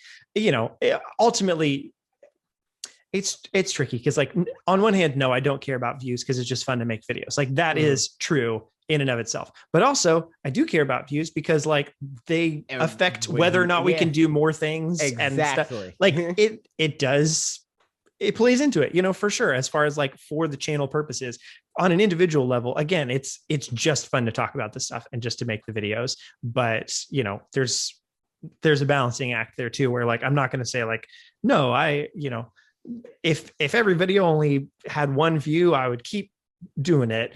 ultimately it's tricky, because like, on one hand, no, I don't care about views because it's just fun to make videos. Like, that is true in and of itself. But also, I do care about views because like, they affect whether or not we can do more things and stuff. Like, it plays into it, for sure. As far as like, for the channel purposes, on an individual level, again, it's just fun to talk about this stuff and just to make the videos. But there's a balancing act there too, where like, I'm not going to say like, no, if every video only had one view, I would keep doing it.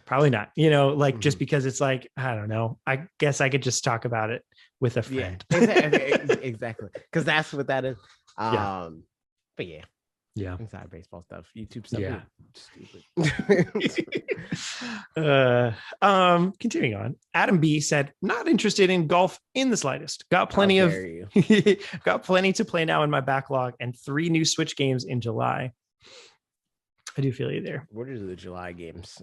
Probably not, just because it's like, I don't know, I guess I could just talk about it with a friend. Exactly. Because that's what that is. But yeah, inside baseball stuff, YouTube stuff, stupid. Continuing on, Adam B said, not interested in golf in the slightest. Got plenty to play now in my backlog, and 3 new Switch games in July. I do feel you there. What are the July games?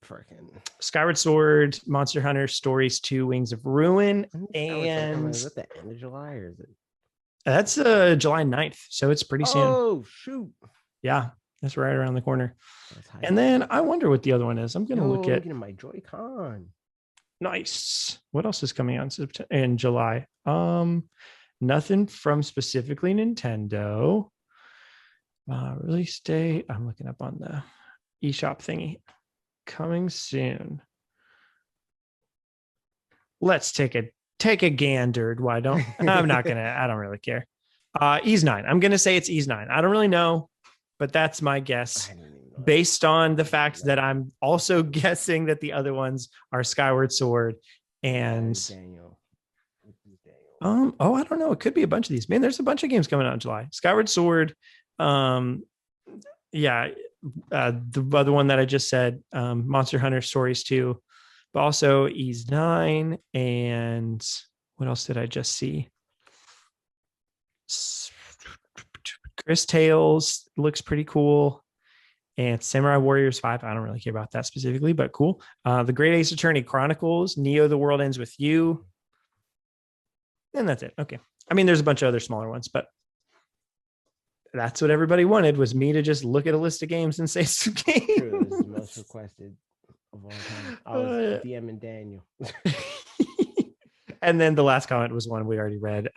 freaking Skyward Sword, Monster Hunter Stories 2, Wings of Ruin, and is it the end of July or is it? That's July 9th, so it's pretty soon. Oh shoot! Yeah, that's right around the corner. And then I wonder what the other one is. I'm gonna look at my Joy-Con. Nice. What else is coming on in July? Nothing from specifically Nintendo. Release date. I'm looking up on the eShop thingy. Coming soon. Let's take a gander. Why don't I'm not gonna, I don't really care. Ys 9. I'm gonna say it's Ys 9. I don't really know, but that's my guess. Based on the fact that I'm also guessing that the other ones are Skyward Sword and Daniel. I don't know. It could be a bunch of these. Man, there's a bunch of games coming out in July. Skyward Sword, the other one that I just said, Monster Hunter Stories 2, but also Ys 9, and what else did I just see? Chris Tales looks pretty cool. And Samurai Warriors 5. I don't really care about that specifically, but cool. The Great Ace Attorney Chronicles, Neo: The World Ends With You. And that's it. Okay. I mean, there's a bunch of other smaller ones, but that's what everybody wanted, was me to just look at a list of games and say some games. True, this is the most requested of all time. I was DMing Daniel. And then the last comment was one we already read,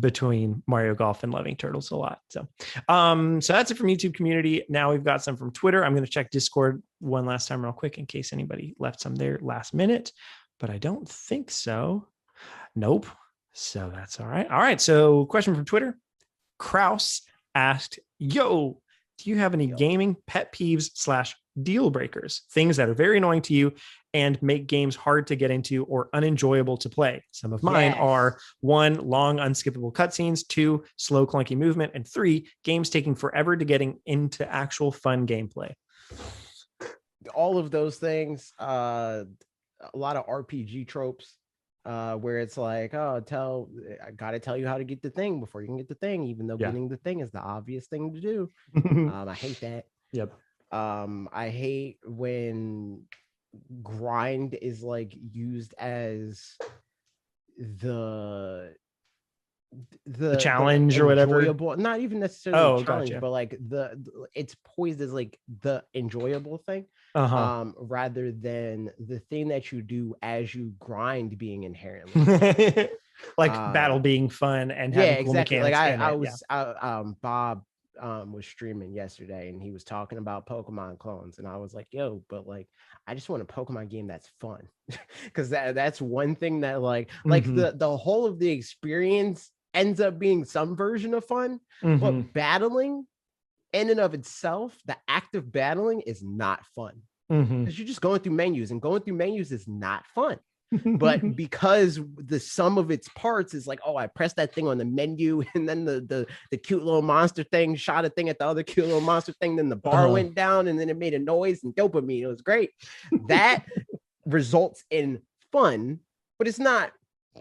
between Mario Golf and Loving Turtles a lot. So that's it from YouTube community. Now we've got some from Twitter. I'm going to check Discord one last time real quick in case anybody left some there last minute, but I don't think so. Nope. So that's all right. All right. So question from Twitter. Kraus asked, yo, do you have any gaming pet peeves / deal breakers, things that are very annoying to you and make games hard to get into or unenjoyable to play? Some of mine are 1, long unskippable cutscenes, 2, slow clunky movement, and 3, games taking forever to getting into actual fun gameplay. All of those things, a lot of RPG tropes, where it's like, I gotta tell you how to get the thing before you can get the thing, even though getting the thing is the obvious thing to do. I hate that. Yep. I hate when grind is like used as the challenge or whatever. Not even necessarily challenge, gotcha. but like it's poised as like the enjoyable thing, rather than the thing that you do as you grind being inherently like battle being fun and having cool exactly. mechanics. Bob was streaming yesterday and he was talking about Pokemon clones, and I was like, yo, but like I just want a Pokemon game that's fun. Because that's one thing that like the whole of the experience ends up being some version of fun, but battling in and of itself, the act of battling is not fun, because you're just going through menus, and going through menus is not fun. But because the sum of its parts is like, oh, I pressed that thing on the menu, and then the cute little monster thing shot a thing at the other cute little monster thing, then the bar went down, and then it made a noise and dopamine. It was great. That results in fun, but it's not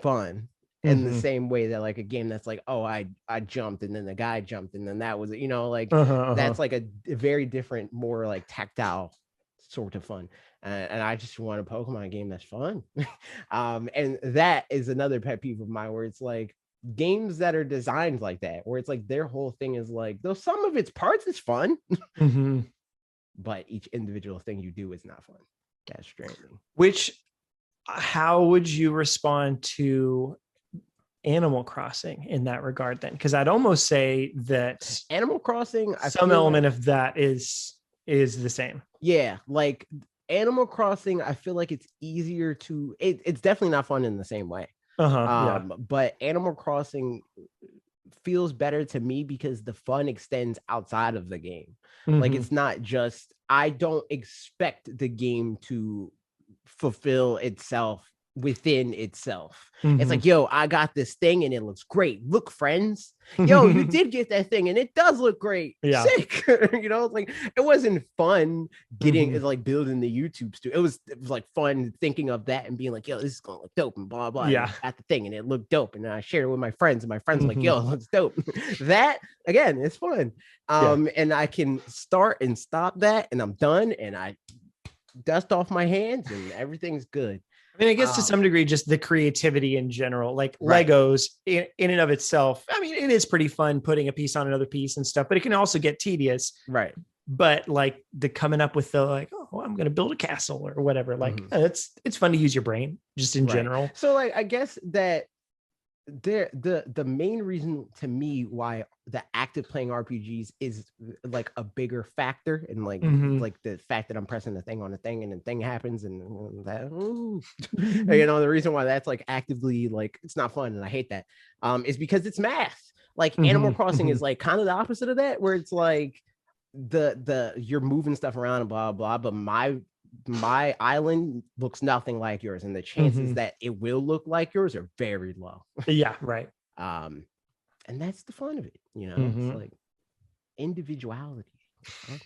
fun in the same way that like a game that's like, oh, I jumped and then the guy jumped and then that was, that's like a very different, more like tactile sort of fun. And I just want a Pokemon game that's fun. And that is another pet peeve of mine, where it's like games that are designed like that, where it's like their whole thing is like, though some of its parts is fun, but each individual thing you do is not fun. That's strange. How would you respond to Animal Crossing in that regard then? Because I'd almost say that Animal Crossing, some element of that is the same. Yeah, like Animal Crossing, I feel like it's easier to it's definitely not fun in the same way. But Animal Crossing feels better to me because the fun extends outside of the game. Like it's not just, I don't expect the game to fulfill itself within itself. It's like, yo, I got this thing and it looks great. Look, friends, yo, you did get that thing and it does look great. Sick. It's like, it wasn't fun getting like building the YouTube studio. It was like fun thinking of that and being like, yo, this is gonna look dope and blah blah. Yeah, and I got the thing and it looked dope, and I shared it with my friends, and my friends were like, yo, it looks dope. That again, it's fun. And I can start and stop that, and I'm done, and I dust off my hands and everything's good. I mean, I guess to some degree, just the creativity in general, like Right. Legos in and of itself. I mean, it is pretty fun putting a piece on another piece and stuff, but it can also get tedious. Right. But like the coming up with the like, oh, I'm going to build a castle or whatever. Like it's fun to use your brain just in general. So like, I guess that the main reason to me why the active playing RPGs is like a bigger factor, and like like the fact that I'm pressing the thing on the thing and the thing happens and that you know, the reason why that's like actively like it's not fun and I hate that is because it's math. Like Animal Crossing is like kind of the opposite of that, where it's like the you're moving stuff around and blah blah, but my island looks nothing like yours, and the chances that it will look like yours are very low. Yeah, right. And that's the fun of it, you know. It's like individuality. It's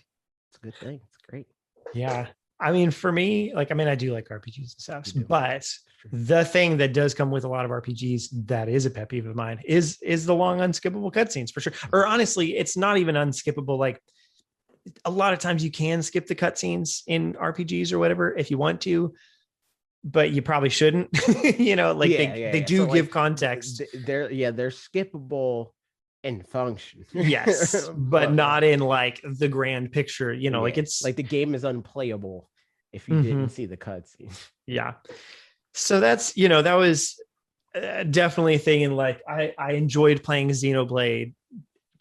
a good thing. It's great. Yeah. I mean, for me, like, I mean, I do like RPGs and stuff, but the thing that does come with a lot of RPGs that is a pet peeve of mine is the long unskippable cutscenes, for sure. Or honestly, it's not even unskippable. Like, a lot of times you can skip the cutscenes in RPGs or whatever if you want to, but you probably shouldn't. You know, like they do so give like, context. They're skippable in function. Yes, but not in like the grand picture. You know, like it's like the game is unplayable if you didn't see the cutscene. Yeah. So that's, you know, that was definitely a thing. And like I enjoyed playing Xenoblade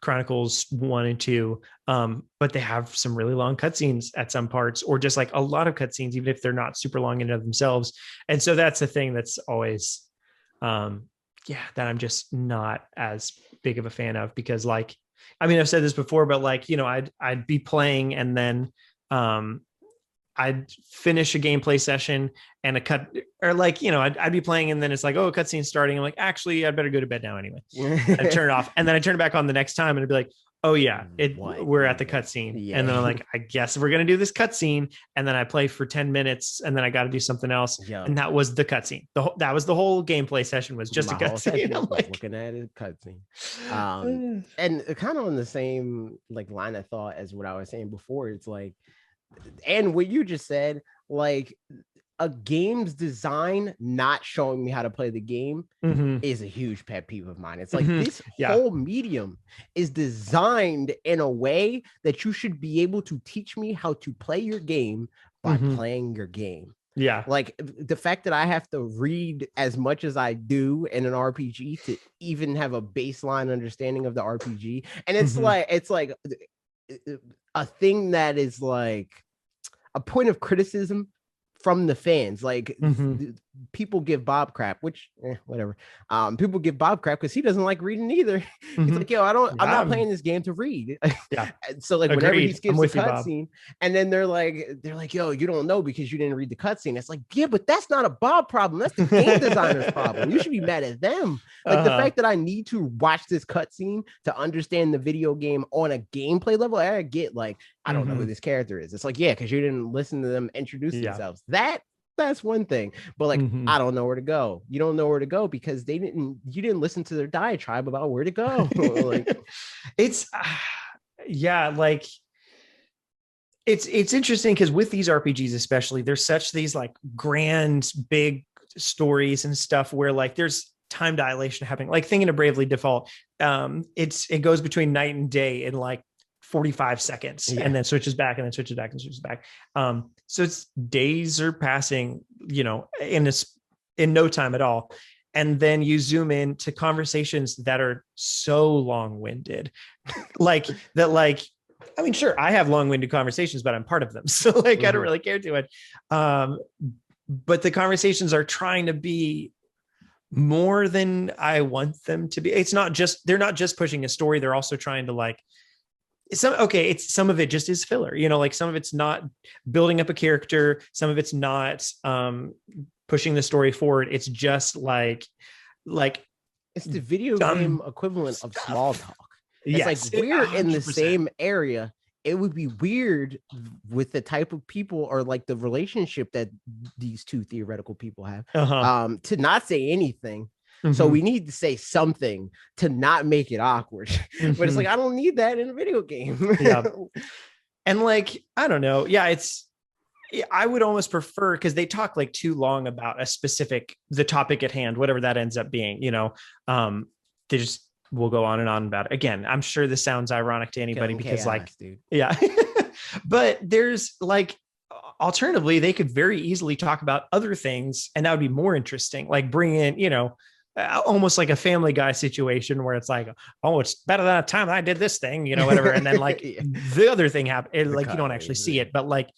Chronicles 1 and 2, but they have some really long cutscenes at some parts, or just like a lot of cutscenes, even if they're not super long in of themselves. And so that's the thing that's always, that I'm just not as big of a fan of, because like, I mean, I've said this before, but like, you know, I'd be playing and then, I'd finish a gameplay session and a cut, or like, you know, I'd be playing and then it's like, oh, a cutscene starting. I'm like, actually, I'd better go to bed now anyway. I'd turn it off. And then I turn it back on the next time and it'd be like, oh yeah, we're at the cutscene. Yeah. And then I'm like, I guess we're going to do this cutscene. And then I play for 10 minutes and then I got to do something else. Yeah. And that was the cutscene. That was the whole gameplay session, was just a cutscene. I'm like, looking at a cutscene. And kind of on the same like line of thought as what I was saying before, it's like, and what you just said, like a game's design not showing me how to play the game is a huge pet peeve of mine. It's like this whole medium is designed in a way that you should be able to teach me how to play your game by playing your game. Yeah. Like the fact that I have to read as much as I do in an RPG to even have a baseline understanding of the RPG. And it's like a thing that is like a point of criticism from the fans. Like people give Bob crap, which whatever. People give Bob crap because he doesn't like reading either. He's like, yo, I'm not playing this game to read. Yeah. So like whenever he skips a cutscene, and then they're like, yo, you don't know because you didn't read the cutscene. It's like, yeah, but that's not a Bob problem. That's the game designer's problem. You should be mad at them. Like the fact that I need to watch this cutscene to understand the video game on a gameplay level, I get like, I don't know who this character is. It's like, yeah, because you didn't listen to them introduce themselves. That's one thing, but like I don't know where to go. You don't know where to go because you didn't listen to their diatribe about where to go. Like it's like it's interesting because with these RPGs especially, there's such these like grand big stories and stuff where like there's time dilation happening. Like thinking of Bravely Default, it goes between night and day in like 45 seconds and then switches back and then switches back and switches back. So it's days are passing, you know, in no time at all. And then you zoom in to conversations that are so long-winded, like that, like, I mean, sure, I have long-winded conversations, but I'm part of them. So like, I don't really care too much. But the conversations are trying to be more than I want them to be. They're not just pushing a story. They're also trying to like, some of it just is filler, you know, like some of it's not building up a character, some of it's not pushing the story forward. It's just like it's the video game equivalent of small talk. It's like we're 100%. In the same area. It would be weird with the type of people or like the relationship that these two theoretical people have to not say anything. So we need to say something to not make it awkward. But it's like, I don't need that in a video game. Yeah. And like, I don't know. Yeah, I would almost prefer, because they talk like too long about the topic at hand, whatever that ends up being, they just will go on and on about it. Again, I'm sure this sounds ironic to anybody because chaos, dude. Yeah, but there's like, alternatively, they could very easily talk about other things and that would be more interesting. Like bring in, almost like a Family Guy situation where it's like, oh, it's better than a time I did this thing, whatever. And then like yeah. The other thing happened, like you don't actually see it, but like,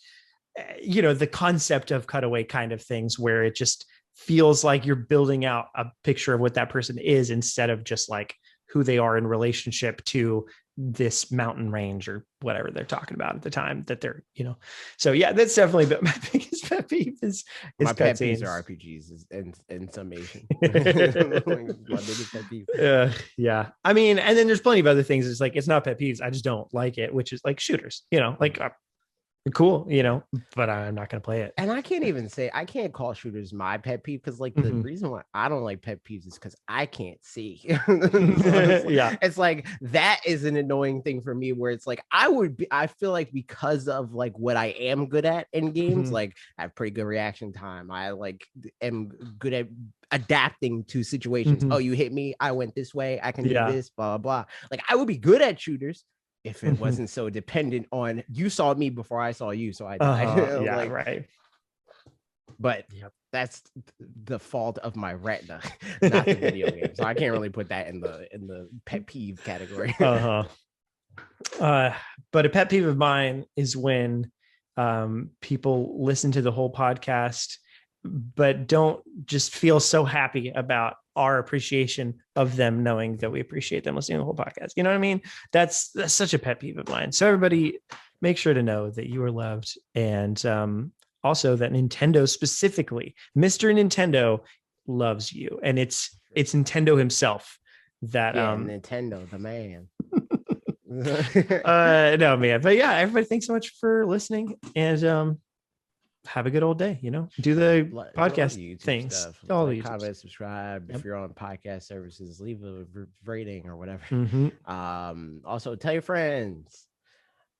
the concept of cutaway kind of things where it just feels like you're building out a picture of what that person is instead of just like who they are in relationship to this mountain range or whatever they're talking about at the time that they're, so yeah, that's definitely my biggest pet peeve is my pet peeves are RPGs in summation. My biggest pet peeve. Yeah. I mean, and then there's plenty of other things. It's like, it's not pet peeves. I just don't like it, which is like shooters, like cool, but I'm not going to play it. And I can't call shooters my pet peeve because like the reason why I don't like pet peeves is because I can't see. It's like that is an annoying thing for me where it's like I feel like because of like what I am good at in games, like I have pretty good reaction time. I like am good at adapting to situations. Oh, you hit me, I went this way, I can do this, blah, blah, blah. Like I would be good at shooters if it wasn't so dependent on you saw me before I saw you, so I died. Yeah, like, right. But that's the fault of my retina, not the video game. So I can't really put that in the pet peeve category. But a pet peeve of mine is when people listen to the whole podcast but don't just feel so happy about our appreciation of them, knowing that we appreciate them listening to the whole podcast. You know what I mean? That's such a pet peeve of mine. So everybody make sure to know that you are loved. And also that Nintendo specifically, Mr. Nintendo loves you. And it's Nintendo himself that Nintendo, the man. No, man. But yeah, everybody, thanks so much for listening. And have a good old day, do the podcast things, stuff. All the comment, subscribe. If you're on podcast services, leave a rating or whatever. Also tell your friends.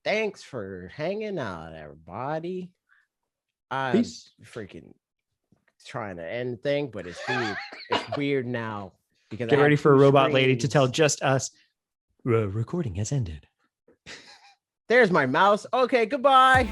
Thanks for hanging out, everybody. I'm freaking trying to end the thing, but it's weird. It's weird now because get ready for a robot lady to tell just us recording has ended. There's my mouse. Okay, goodbye.